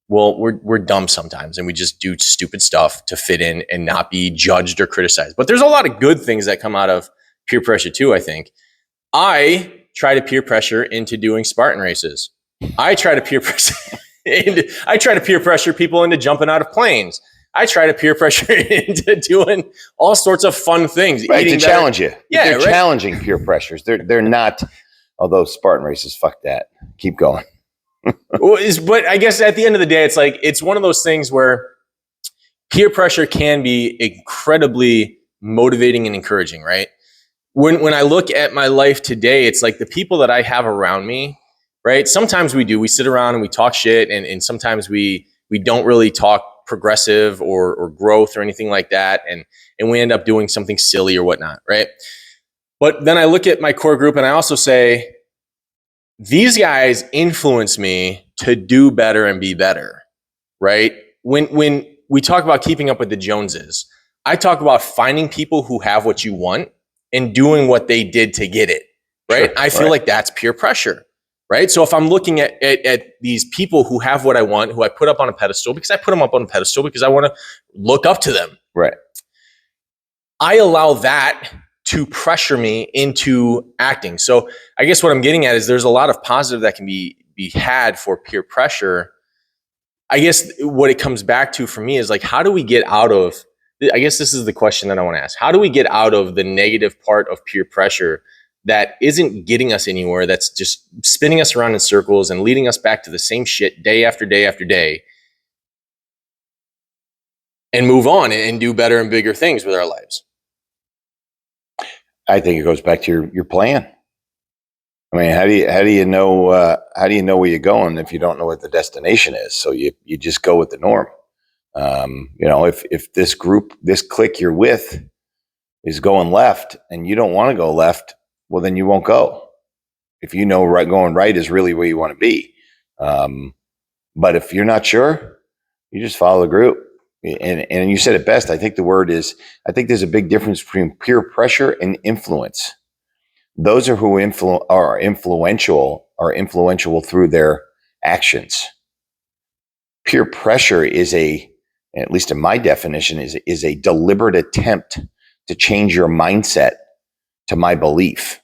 well, we're dumb sometimes and we just do stupid stuff to fit in and not be judged or criticized. But there's a lot of good things that come out of peer pressure too, I think. I try to peer pressure into doing Spartan races. I try to peer pressure people into jumping out of planes. I try to peer pressure into doing all sorts of fun things. Right, to challenge you. Yeah, they're challenging peer pressures. They're not, although Spartan races, fuck that. Keep going. But I guess at the end of the day, it's like, it's one of those things where peer pressure can be incredibly motivating and encouraging, right? When I look at my life today, it's like the people that I have around me, right? Sometimes we sit around and we talk shit, and sometimes we don't really talk progressive or growth or anything like that, and we end up doing something silly or whatnot, right? But then I look at my core group and I also say, these guys influence me to do better and be better, right? When we talk about keeping up with the Joneses, I talk about finding people who have what you want and doing what they did to get it, right? Sure, I feel like that's peer pressure. Right. So if I'm looking at these people who have what I want, who I put up on a pedestal, because I put them up on a pedestal because I want to look up to them. Right. I allow that to pressure me into acting. So I guess what I'm getting at is there's a lot of positive that can be had for peer pressure. I guess what it comes back to for me is like, how do we get out of, I guess this is the question that I want to ask. How do we get out of the negative part of peer pressure that isn't getting us anywhere, that's just spinning us around in circles and leading us back to the same shit day after day after day, and move on and do better and bigger things with our lives? I think it goes back to your plan. I mean, how do you know where you're going if you don't know what the destination is? So you just go with the norm. If this clique you're with is going left and you don't want to go left, well, then you won't go. If you know going right is really where you want to be. But if you're not sure, you just follow the group. And you said it best. I think I think there's a big difference between peer pressure and influence. Those are who are influential through their actions. Peer pressure is at least in my definition, is a deliberate attempt to change your mindset to my belief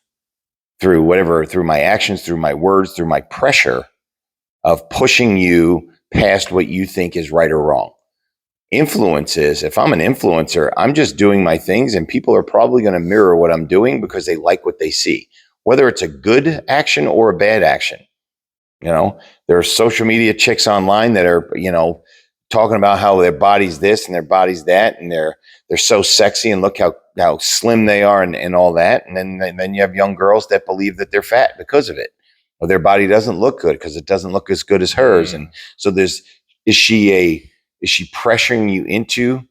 through my actions, through my words, through my pressure of pushing you past what you think is right or wrong. Influence is, if I'm an influencer, I'm just doing my things and people are probably going to mirror what I'm doing because they like what they see, whether it's a good action or a bad action. There are social media chicks online that are, talking about how their body's this and their body's that, and they're so sexy and look how slim they are and all that. And then you have young girls that believe that they're fat because of it, or their body doesn't look good because it doesn't look as good as hers. And so is she pressuring you into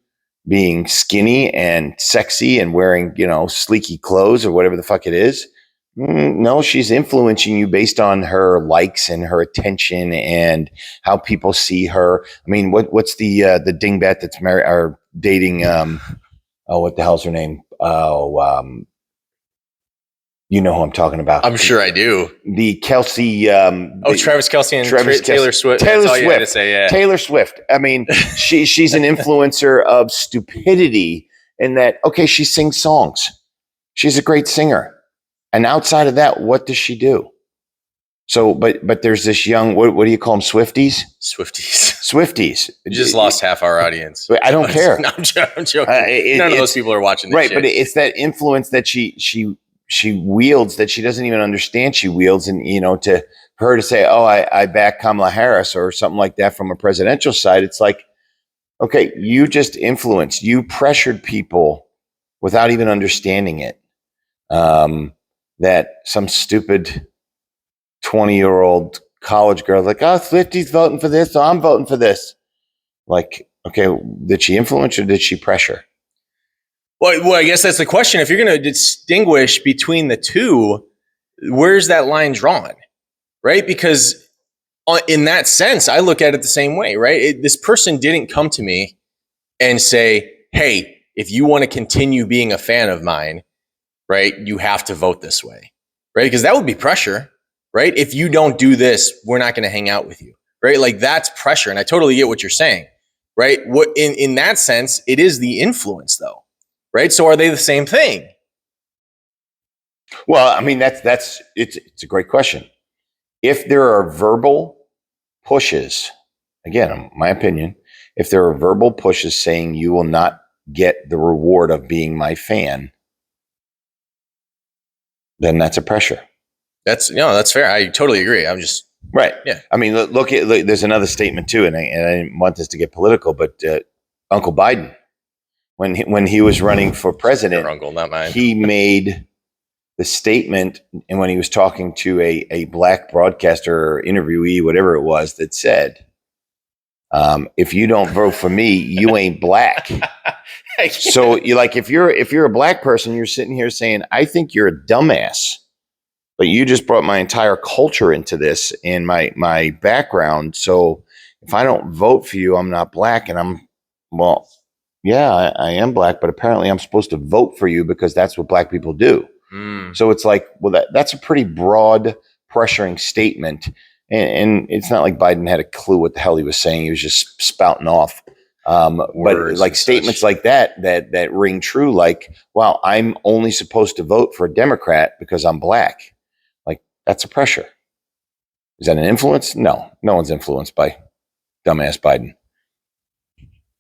being skinny and sexy and wearing, sleeky clothes or whatever the fuck it is? No, she's influencing you based on her likes and her attention and how people see her. I mean, what's the dingbat that's married or dating? What the hell's her name? You know who I'm talking about. I'm sure I do. The Kelsey. Travis Kelce and Taylor Swift. Taylor That's all Swift. you had to say, yeah. Taylor Swift. I mean, she's an influencer of stupidity in that, okay, she sings songs. She's a great singer. And outside of that, what does she do? So, but there's this young, what do you call them? Swifties? Swifties. You just lost half our audience. I don't care. No, I'm joking. None of those people are watching this right, shit. but it's that influence that she wields that she doesn't even understand she wields. And, to her to say, oh, I back Kamala Harris or something like that from a presidential side, it's like, okay, you just influenced. You pressured people without even understanding it. That some stupid 20-year-old college girl like, oh, Swifty's voting for this, so I'm voting for this. Like, okay, did she influence or did she pressure? Well, I guess that's the question. If you're going to distinguish between the two, where's that line drawn? Right? Because in that sense, I look at it the same way, right? This person didn't come to me and say, hey, if you want to continue being a fan of mine, right, you have to vote this way, right? Because that would be pressure, right? If you don't do this, we're not going to hang out with you, right? Like that's pressure. And I totally get what you're saying, right? What in that sense, it is the influence though, right? So are they the same thing? Well, I mean, it's a great question. If there are verbal pushes, again, my opinion, if there are verbal pushes saying you will not get the reward of being my fan, then that's a pressure. That's fair. I totally agree. I'm just right. Yeah. I mean, look, there's another statement too, and I didn't want this to get political, but Uncle Biden, when he was running for president, your uncle, not mine. He made the statement, and when he was talking to a black broadcaster or interviewee, whatever it was, that said, if you don't vote for me, you ain't black. So you like, if you're a black person, you're sitting here saying, I think you're a dumbass, but you just brought my entire culture into this and my background. So if I don't vote for you, I'm not black. And I am black, but apparently I'm supposed to vote for you because that's what black people do. So it's like, well, that's a pretty broad pressuring statement. And it's not like Biden had a clue what the hell he was saying. He was just spouting off. But like statements like that ring true, like, wow, I'm only supposed to vote for a Democrat because I'm black. Like, that's a pressure. Is that an influence? No one's influenced by dumbass Biden.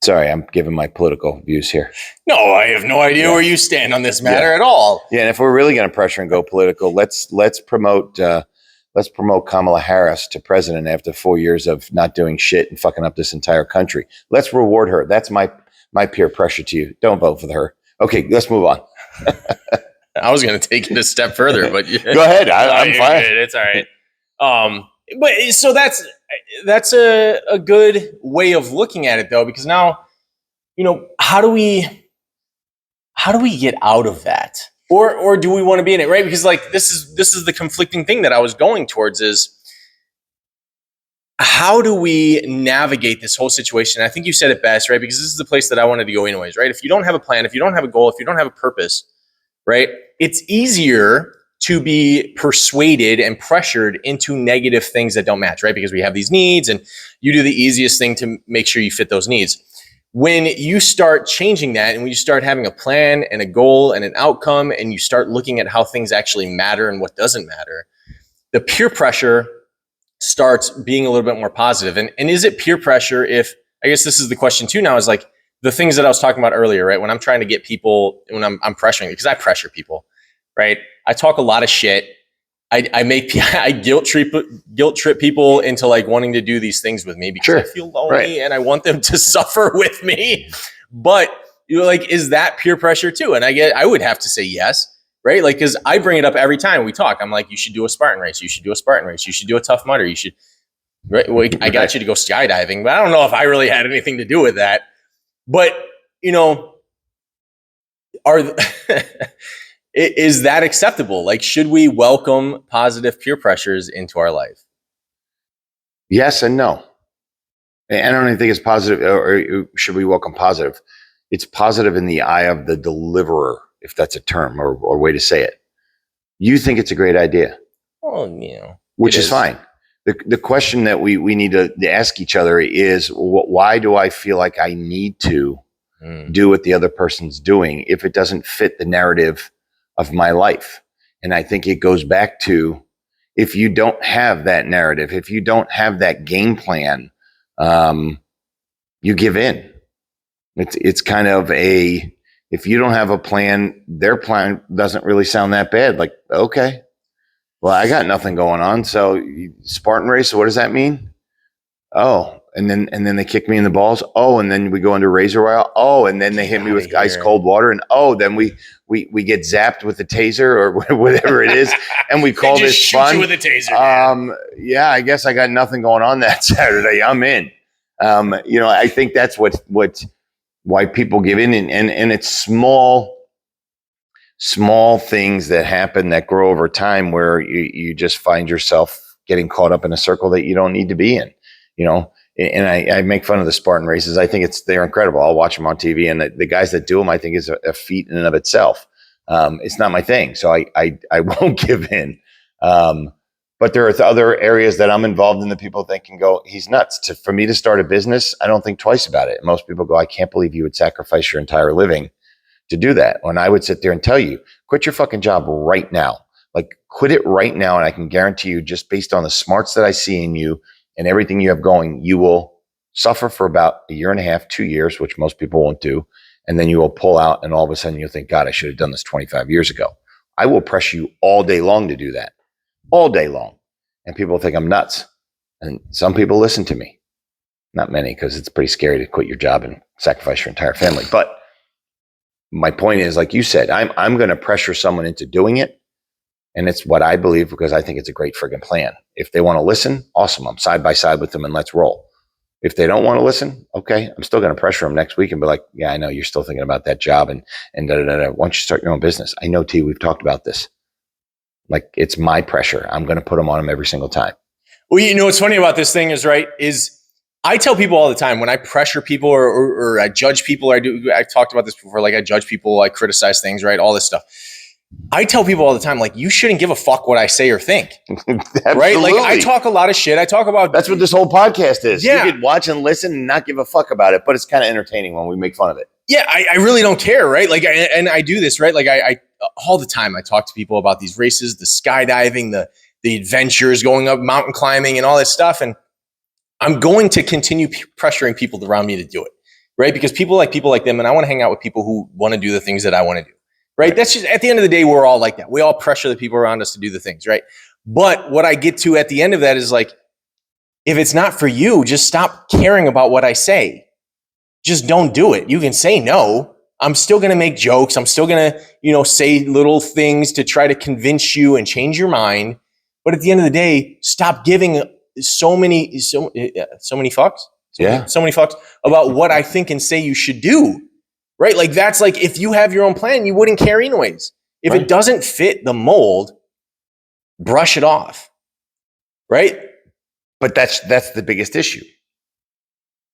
Sorry, I'm giving my political views here. No, I have no idea where you stand on this matter at all. Yeah, and if we're really going to pressure and go political, let's promote Kamala Harris to president after 4 years of not doing shit and fucking up this entire country. Let's reward her. That's my peer pressure to you. Don't vote for her. Okay, let's move on. I was going to take it a step further, but go ahead. I'm fine. Good. It's all right. But so that's a good way of looking at it though, because now, how do we get out of that? Or do we want to be in it, right? Because like this is the conflicting thing that I was going towards is how do we navigate this whole situation? I think you said it best, right? Because this is the place that I wanted to go anyways, right? If you don't have a plan, if you don't have a goal, if you don't have a purpose, right? It's easier to be persuaded and pressured into negative things that don't match, right? Because we have these needs and you do the easiest thing to make sure you fit those needs. When you start changing that and when you start having a plan and a goal and an outcome and you start looking at how things actually matter and what doesn't matter, the peer pressure starts being a little bit more positive. And is it peer pressure if, I guess this is the question too now, is like the things that I was talking about earlier, right? When I'm trying to get people, when I'm pressuring, because I pressure people, right? I talk a lot of shit. I guilt trip people into like wanting to do these things with me because I feel lonely and I want them to suffer with me. But like, is that peer pressure too? And I would have to say yes, right? Like, because I bring it up every time we talk. I'm like, you should do a Spartan race. You should do a Spartan race. You should do a Tough Mudder. You should. Right? Well, I got you to go skydiving, but I don't know if I really had anything to do with that. But is that acceptable? Like, should we welcome positive peer pressures into our life? Yes and no. And I don't even think it's positive, or should we welcome positive? It's positive in the eye of the deliverer, if that's a term or way to say it. You think it's a great idea. Well, which is fine. The question that we need to ask each other is, why do I feel like I need to do what the other person's doing if it doesn't fit the narrative of my life? And I think it goes back to, if you don't have that narrative, if you don't have that game plan, you give in. It's kind of if you don't have a plan, their plan doesn't really sound that bad. Like, okay, well, I got nothing going on. So Spartan race, what does that mean? Oh, and then they kick me in the balls. Oh, and then we go into razor wire. Oh, and then they hit me with ice cold water. And then we get zapped with a taser or whatever it is, and we call this fun. You with a taser. Yeah, I guess I got nothing going on that Saturday. I'm in. I think that's what why people give in, and it's small things that happen that grow over time where you just find yourself getting caught up in a circle that you don't need to be in, you know. And I make fun of the Spartan races. I think they're incredible. I'll watch them on TV, and the guys that do them, I think is a feat in and of itself. It's not my thing, so I won't give in. But there are other areas that I'm involved in that people think can go, he's nuts. For me to start a business, I don't think twice about it. Most people go, I can't believe you would sacrifice your entire living to do that. When I would sit there and tell you, quit your fucking job right now. Like, quit it right now. And I can guarantee you, just based on the smarts that I see in you and everything you have going, you will suffer for about 1.5 years, 2 years, which most people won't do. And then you will pull out, and all of a sudden you'll think, God, I should have done this 25 years ago. I will press you all day long to do that. All day long. And people think I'm nuts. And some people listen to me. Not many, because it's pretty scary to quit your job and sacrifice your entire family. But my point is, like you said, I'm going to pressure someone into doing it. And it's what I believe, because I think it's a great friggin' plan. If they want to listen, awesome. I'm side by side with them and let's roll. If they don't want to listen, okay, I'm still going to pressure them next week and be like, yeah, I know you're still thinking about that job and da-da-da-da. Why don't you start your own business? I know, T, we've talked about this. Like, it's my pressure. I'm going to put them on them every single time. Well, you know, what's funny about this thing is I tell people all the time when I pressure people or I judge people, I talked about this before, like I judge people, I criticize things, right? All this stuff. I tell people all the time, like, you shouldn't give a fuck what I say or think. Right? Like, I talk a lot of shit. I talk about... That's what this whole podcast is. Yeah. You could watch and listen and not give a fuck about it, but it's kind of entertaining when we make fun of it. Yeah, I really don't care, right? Like, and I do this, right? Like, I all the time, I talk to people about these races, the skydiving, the adventures, going up mountain climbing and all that stuff. And I'm going to continue pressuring people around me to do it, right? Because people like them, and I want to hang out with people who want to do the things that I want to do, right? That's just, at the end of the day, we're all like that. We all pressure the people around us to do the things, right? But what I get to at the end of that is like, if it's not for you, just stop caring about what I say. Just don't do it. You can say no. I'm still going to make jokes. I'm still going to, say little things to try to convince you and change your mind. But at the end of the day, stop giving so many fucks. So many fucks about what I think and say you should do. Right? Like, that's like, if you have your own plan, you wouldn't care anyways. If it doesn't fit the mold, brush it off. Right? But that's the biggest issue.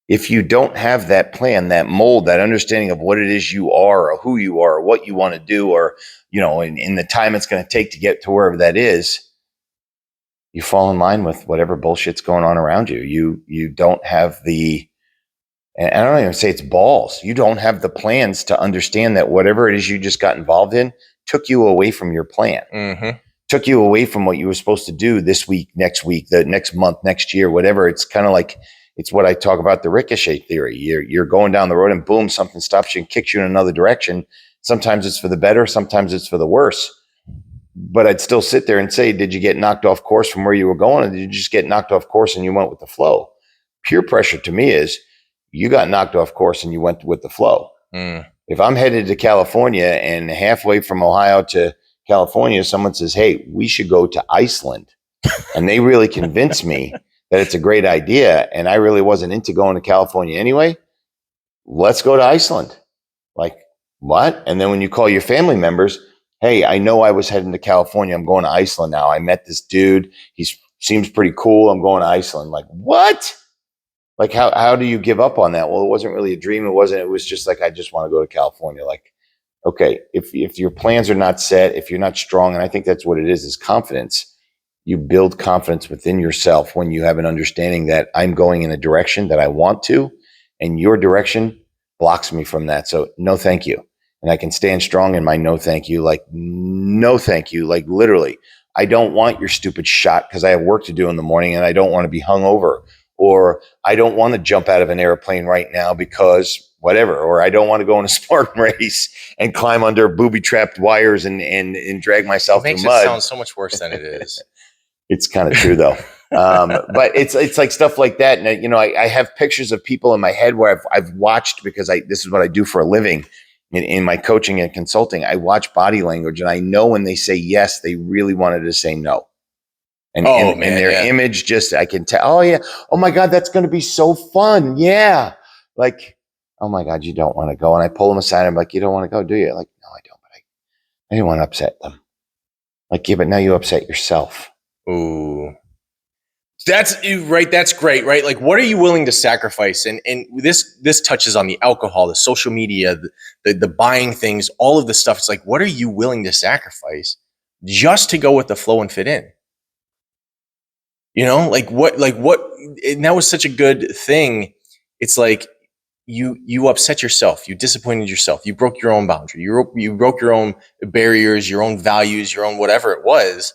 If you don't have that plan, that mold, that understanding of what it is you are or who you are or what you want to do, or, in the time it's going to take to get to wherever that is, you fall in line with whatever bullshit's going on around you. You don't have and I don't even say it's balls. You don't have the plans to understand that whatever it is you just got involved in took you away from your plan. Mm-hmm. Took you away from what you were supposed to do this week, the next month, next year, whatever. It's kind of like, it's what I talk about, the ricochet theory. You're going down the road and boom, something stops you and kicks you in another direction. Sometimes it's for the better, sometimes it's for the worse. But I'd still sit there and say, did you get knocked off course from where you were going, or did you just get knocked off course and you went with the flow? Peer pressure to me is, you got knocked off course and you went with the flow. If I'm headed to California and halfway from Ohio to California, someone says, hey, we should go to Iceland. And they really convince me that it's a great idea, and I really wasn't into going to California anyway. Let's go to Iceland. Like, what? And then when you call your family members, hey, I know I was heading to California. I'm going to Iceland now. I met this dude. He seems pretty cool. I'm going to Iceland. Like, what? Like, how do you give up on that? Well, it wasn't really a dream. It was just like, I just want to go to California. Like, okay, if your plans are not set, if you're not strong, and I think that's what it is confidence. You build confidence within yourself when you have an understanding that I'm going in a direction that I want to, and your direction blocks me from that. So no, thank you. And I can stand strong in my no, thank you. Like, no, thank you. Like, literally, I don't want your stupid shot because I have work to do in the morning and I don't want to be hungover, or I don't want to jump out of an airplane right now because whatever, or I don't want to go in a Spartan race and climb under booby-trapped wires and drag myself through mud. It makes it sound so much worse than it is. It's kind of true though. But it's like stuff like that. And I have pictures of people in my head where I've watched, because this is what I do for a living in my coaching and consulting. I watch body language, and I know when they say yes, they really wanted to say no. And their image, just, I can tell, oh yeah, oh my God, that's going to be so fun. Yeah. Like, oh my God, you don't want to go. And I pull them aside. I'm like, you don't want to go, do you? Like, no, I don't. But I didn't want to upset them. Like, yeah, but now you upset yourself. Ooh. That's right. That's great, right? Like, what are you willing to sacrifice? And this touches on the alcohol, the social media, the buying things, all of the stuff. It's like, what are you willing to sacrifice just to go with the flow and fit in? You know, like what, and that was such a good thing. It's like you upset yourself, you disappointed yourself, you broke your own boundary, you broke your own barriers, your own values, your own whatever it was,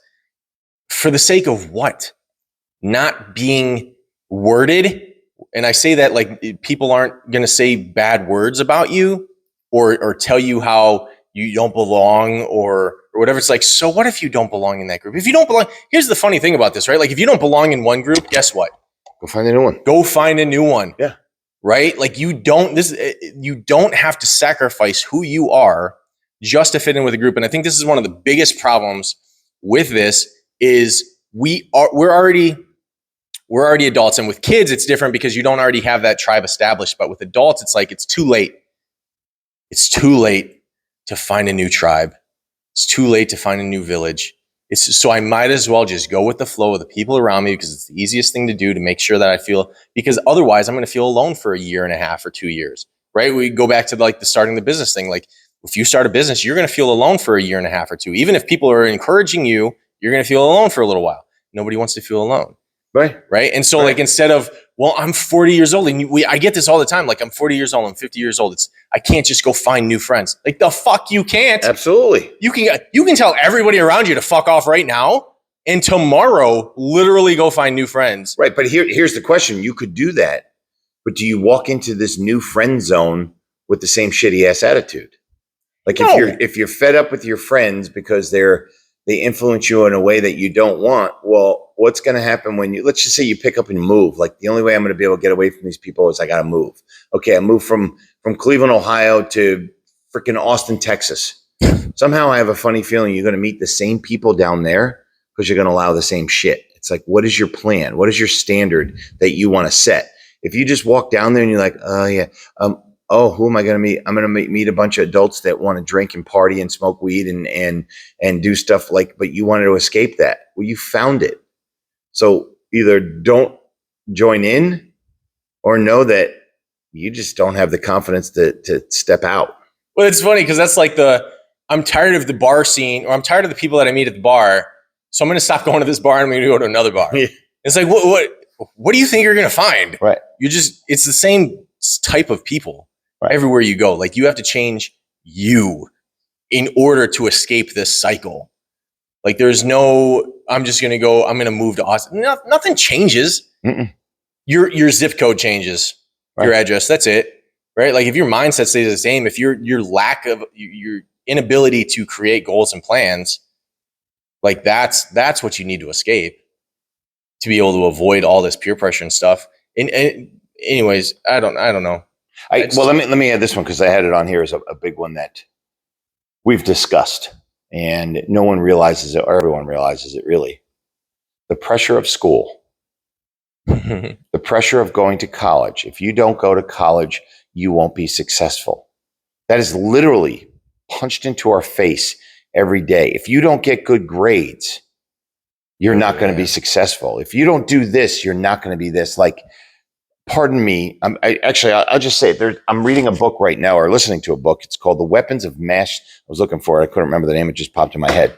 for the sake of what? Not being worded. And I say that like people aren't going to say bad words about you or tell you how you don't belong or whatever. It's like, so what if you don't belong in that group? If you don't belong, here's the funny thing about this, right? Like if you don't belong in one group, guess what? Go find a new one. Go find a new one. Yeah. Right? Like you don't have to sacrifice who you are just to fit in with a group. And I think this is one of the biggest problems with this is we're already adults, and with kids it's different because you don't already have that tribe established. But with adults, it's like it's too late. It's too late to find a new tribe. It's too late to find a new village. So I might as well just go with the flow of the people around me because it's the easiest thing to do to make sure that I feel, because otherwise I'm going to feel alone for a year and a half or 2 years, right? We go back to like the starting the business thing. Like if you start a business, you're going to feel alone for a year and a half or two. Even if people are encouraging you, you're going to feel alone for a little while. Nobody wants to feel alone. Right. And so like, instead of, well, I'm 40 years old and I get this all the time. Like I'm 40 years old, I'm 50 years old. I can't just go find new friends. Like the fuck you can't. Absolutely. You can tell everybody around you to fuck off right now and tomorrow literally go find new friends. Right. But here's the question. You could do that, but do you walk into this new friend zone with the same shitty ass attitude? Like No. if you're fed up with your friends because they influence you in a way that you don't want, well, what's going to happen when let's just say you pick up and move? Like the only way I'm going to be able to get away from these people is I got to move. Okay. I moved from Cleveland, Ohio to freaking Austin, Texas. Somehow I have a funny feeling you're going to meet the same people down there because you're going to allow the same shit. It's like, what is your plan? What is your standard that you want to set? If you just walk down there and you're like, oh yeah, who am I going to meet? I'm going to meet a bunch of adults that want to drink and party and smoke weed and do stuff like, but you wanted to escape that. Well, you found it. So either don't join in or know that you just don't have the confidence to step out. Well, it's funny because that's like I'm tired of the bar scene, or I'm tired of the people that I meet at the bar. So I'm going to stop going to this bar and I'm going to go to another bar. Yeah. It's like, what do you think you're going to find? Right. It's the same type of people. Right. Everywhere you go, like you have to change you in order to escape this cycle. Like there's no, I'm going to move to Austin. Nothing changes. Mm-mm. Your zip code changes, right. Your address. That's it. Right. Like if your mindset stays the same, if your inability to create goals and plans, like that's what you need to escape to be able to avoid all this peer pressure and stuff. And anyways, I don't know. Let me add this one because I had it on here as a big one that we've discussed and no one realizes it, or everyone realizes it really. The pressure of school, the pressure of going to college. If you don't go to college, you won't be successful. That is literally punched into our face every day. If you don't get good grades, you're not going to be successful. If you don't do this, you're not going to be this. Like, pardon me. I'll just say it. I'm reading a book right now, or listening to a book. It's called The Weapons of Mass. I was looking for it. I couldn't remember the name. It just popped in my head.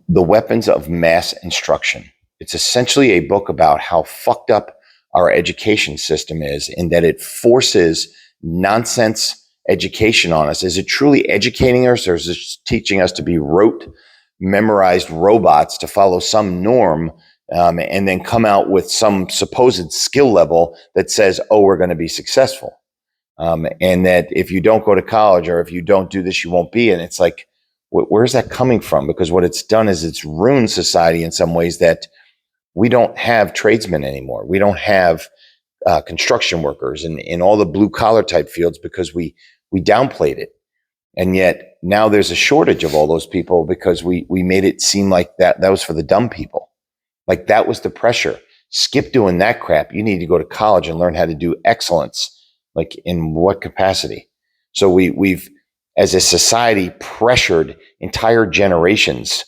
The Weapons of Mass Instruction. It's essentially a book about how fucked up our education system is, and that it forces nonsense education on us. Is it truly educating us, or is it teaching us to be rote, memorized robots to follow some norm? And then come out with some supposed skill level that says, oh, we're going to be successful. And that if you don't go to college or if you don't do this, you won't be. And it's like, where's that coming from? Because what it's done is it's ruined society in some ways, that we don't have tradesmen anymore. We don't have construction workers and all the blue collar type fields because we downplayed it. And yet now there's a shortage of all those people because we made it seem like that was for the dumb people. Like that was the pressure. skip doing that crap. You need to go to college and learn how to do excellence. Like in what capacity? So we've, as a society, pressured entire generations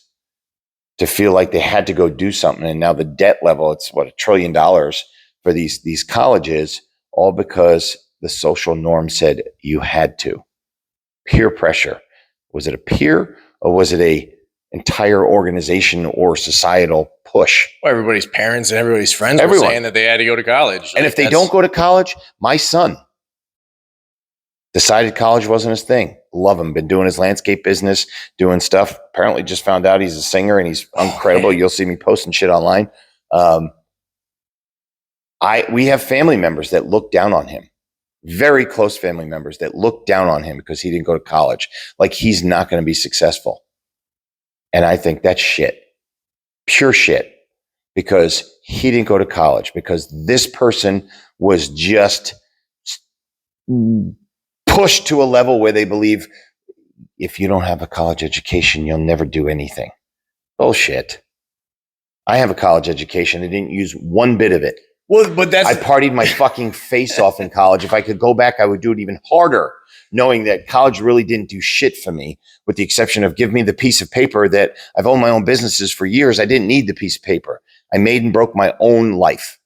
to feel like they had to go do something. And now the debt level, it's what, $1 trillion for these colleges, all because the social norm said you had to. Peer pressure. Was it a peer or was it a entire organization or societal push? Well, everybody's parents and everybody's friends were saying that they had to go to college. And if they don't go to college, my son decided college wasn't his thing. Love him. Been doing his landscape business, doing stuff. Apparently just found out he's a singer and he's incredible. You'll see me posting shit online. We have family members that look down on him. Very close family members that look down on him because he didn't go to college. Like he's not going to be successful. And I think that's shit. Pure shit. Because he didn't go to college. Because this person was just pushed to a level where they believe if you don't have a college education, you'll never do anything. Bullshit. I have a college education. I didn't use one bit of it. Well, but I partied my fucking face off in college. If I could go back, I would do it even harder, knowing that college really didn't do shit for me, with the exception of give me the piece of paper that I've owned my own businesses for years. I didn't need the piece of paper. I made and broke my own life.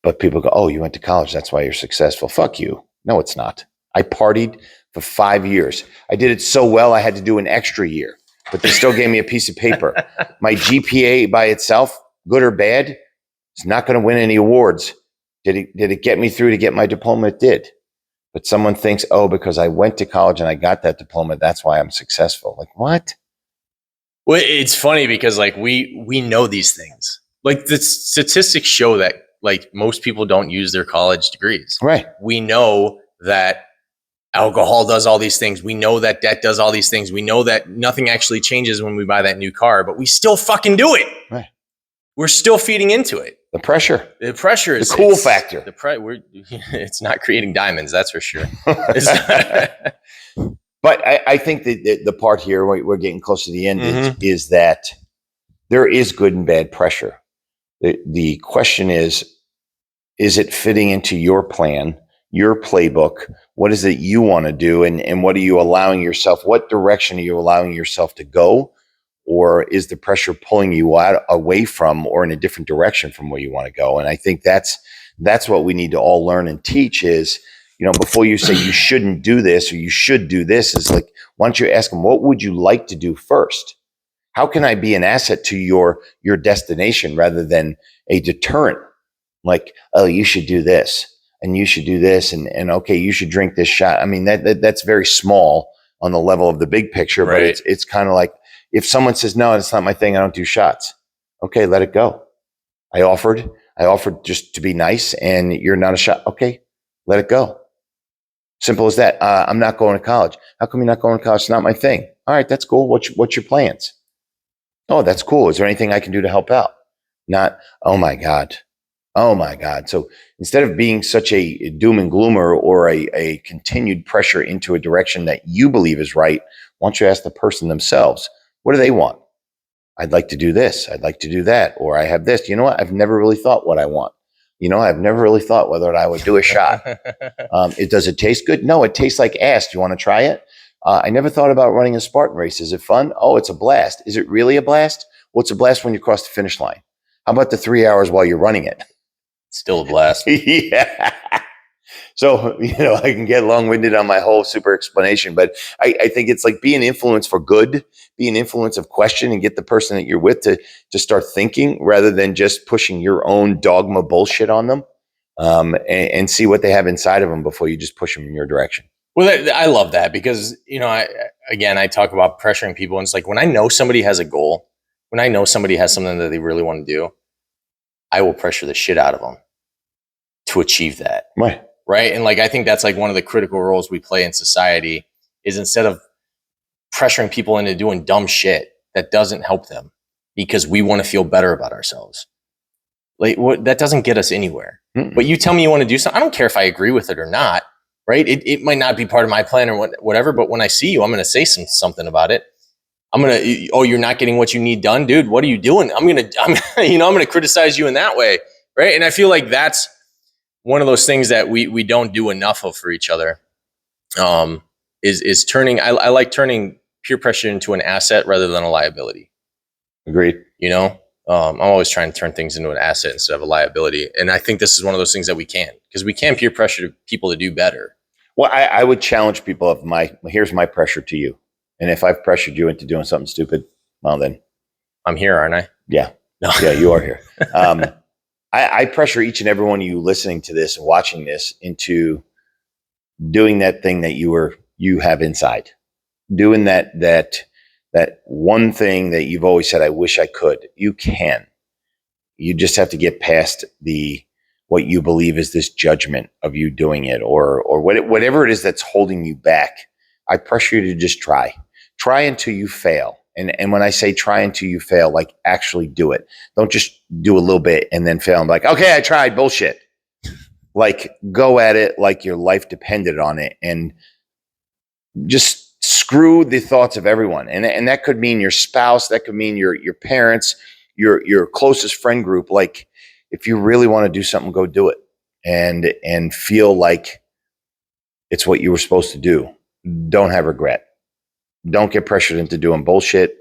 But people go, oh, you went to college. That's why you're successful. Fuck you. No, it's not. I partied for 5 years. I did it so well, I had to do an extra year, but they still gave me a piece of paper. My GPA by itself, good or bad, is not going to win any awards. Did it get me through to get my diploma? It did. But someone thinks, oh, because I went to college and I got that diploma, that's why I'm successful. Like, what? Well, it's funny because like we know these things. Like the statistics show that like most people don't use their college degrees. Right. We know that alcohol does all these things. We know that debt does all these things. We know that nothing actually changes when we buy that new car, but we still fucking do it. Right. We're still feeding into it. The pressure. The pressure is the cool factor. It's not creating diamonds, that's for sure. But I think that the part here, we're getting close to the end, is that there is good and bad pressure. The question is it fitting into your plan, your playbook? What is it you want to do? And what are you allowing yourself? What direction are you allowing yourself to go? Or is the pressure pulling you away from or in a different direction from where you want to go? And I think that's what we need to all learn and teach is, before you say you shouldn't do this or you should do this, is like, why don't you ask them, what would you like to do first? How can I be an asset to your destination rather than a deterrent? Like, oh, you should do this and you should do this and okay, you should drink this shot. I mean, that's very small on the level of the big picture, right. But it's kind of like if someone says, no, it's not my thing, I don't do shots. Okay, let it go. I offered just to be nice and you're not a shot. Okay, let it go. Simple as that. I'm not going to college. How come you're not going to college? It's not my thing. All right, that's cool. What's your plans? Oh, that's cool. Is there anything I can do to help out? Not, oh my God. So instead of being such a doom and gloomer or a continued pressure into a direction that you believe is right, why don't you ask the person themselves, what do they want? I'd like to do this. I'd like to do that. Or I have this. You know what? I've never really thought what I want. I've never really thought whether I would do a shot. Does it taste good? No, it tastes like ass. Do you want to try it? I never thought about running a Spartan race. Is it fun? Oh, it's a blast. Is it really a blast? Well, it's a blast when you cross the finish line. How about the 3 hours while you're running it? Still a blast. Yeah. So, I can get long-winded on my whole super explanation, but I think it's like be an influence for good, be an influence of question and get the person that you're with to start thinking rather than just pushing your own dogma bullshit on them and see what they have inside of them before you just push them in your direction. Well, I love that because, I talk about pressuring people and it's like when I know somebody has a goal, when I know somebody has something that they really want to do, I will pressure the shit out of them to achieve that. Right. And I think that's one of the critical roles we play in society is instead of pressuring people into doing dumb shit that doesn't help them because we want to feel better about ourselves. That doesn't get us anywhere. Mm-mm. But you tell me you want to do something. I don't care if I agree with it or not. Right. It might not be part of my plan or whatever, but when I see you, I'm going to say something about it. oh, you're not getting what you need done, dude. What are you doing? I'm going to criticize you in that way. Right. And I feel like that's one of those things that we don't do enough of for each other. Is turning, I like turning peer pressure into an asset rather than a liability. Agreed. I'm always trying to turn things into an asset instead of a liability. And I think this is one of those things that we can, because we can peer pressure people to do better. Well, I would challenge people of here's my pressure to you. And if I've pressured you into doing something stupid, well then. I'm here, aren't I? Yeah. No. Yeah, you are here. I pressure each and every one of you listening to this and watching this into doing that thing that you have inside. Doing that one thing that you've always said, I wish I could. You can. You just have to get past what you believe is this judgment of you doing it, or whatever it is that's holding you back. I pressure you to just try until you fail. And when I say try until you fail, like actually do it. Don't just do a little bit and then fail and be like, okay, I tried, bullshit. Like go at it like your life depended on it, and just screw the thoughts of everyone. And that could mean your spouse, that could mean your parents, your closest friend group. Like if you really want to do something, go do it and feel like it's what you were supposed to do. Don't have regret. Don't get pressured into doing bullshit.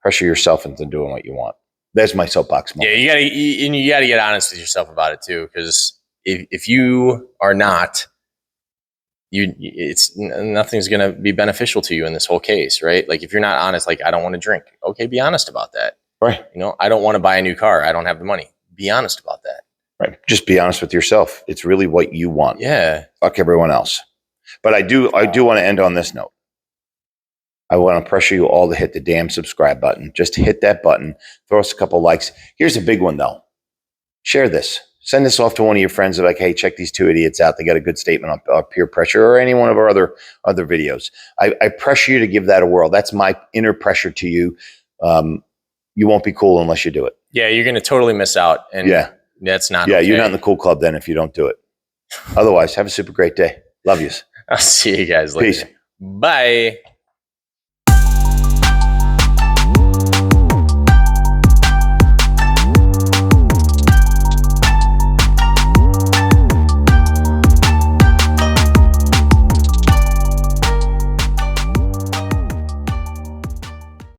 Pressure yourself into doing what you want. That's my soapbox moment. Yeah, you gotta get honest with yourself about it too, because if you are not, nothing's going to be beneficial to you in this whole case, right? Like if you're not honest, like I don't want to drink. Okay, be honest about that. Right. I don't want to buy a new car. I don't have the money. Be honest about that. Right. Just be honest with yourself. It's really what you want. Yeah. Fuck everyone else. But I do want to end on this note. I want to pressure you all to hit the damn subscribe button. Just hit that button. Throw us a couple likes. Here's a big one though. Share this. Send this off to one of your friends. Like, hey, check these two idiots out. They got a good statement on peer pressure, or any one of our other videos. I pressure you to give that a whirl. That's my inner pressure to you. You won't be cool unless you do it. Yeah, you're going to totally miss out. And that's not okay. You're not in the cool club then if you don't do it. Otherwise, have a super great day. Love yous. I'll see you guys later. Peace. Bye.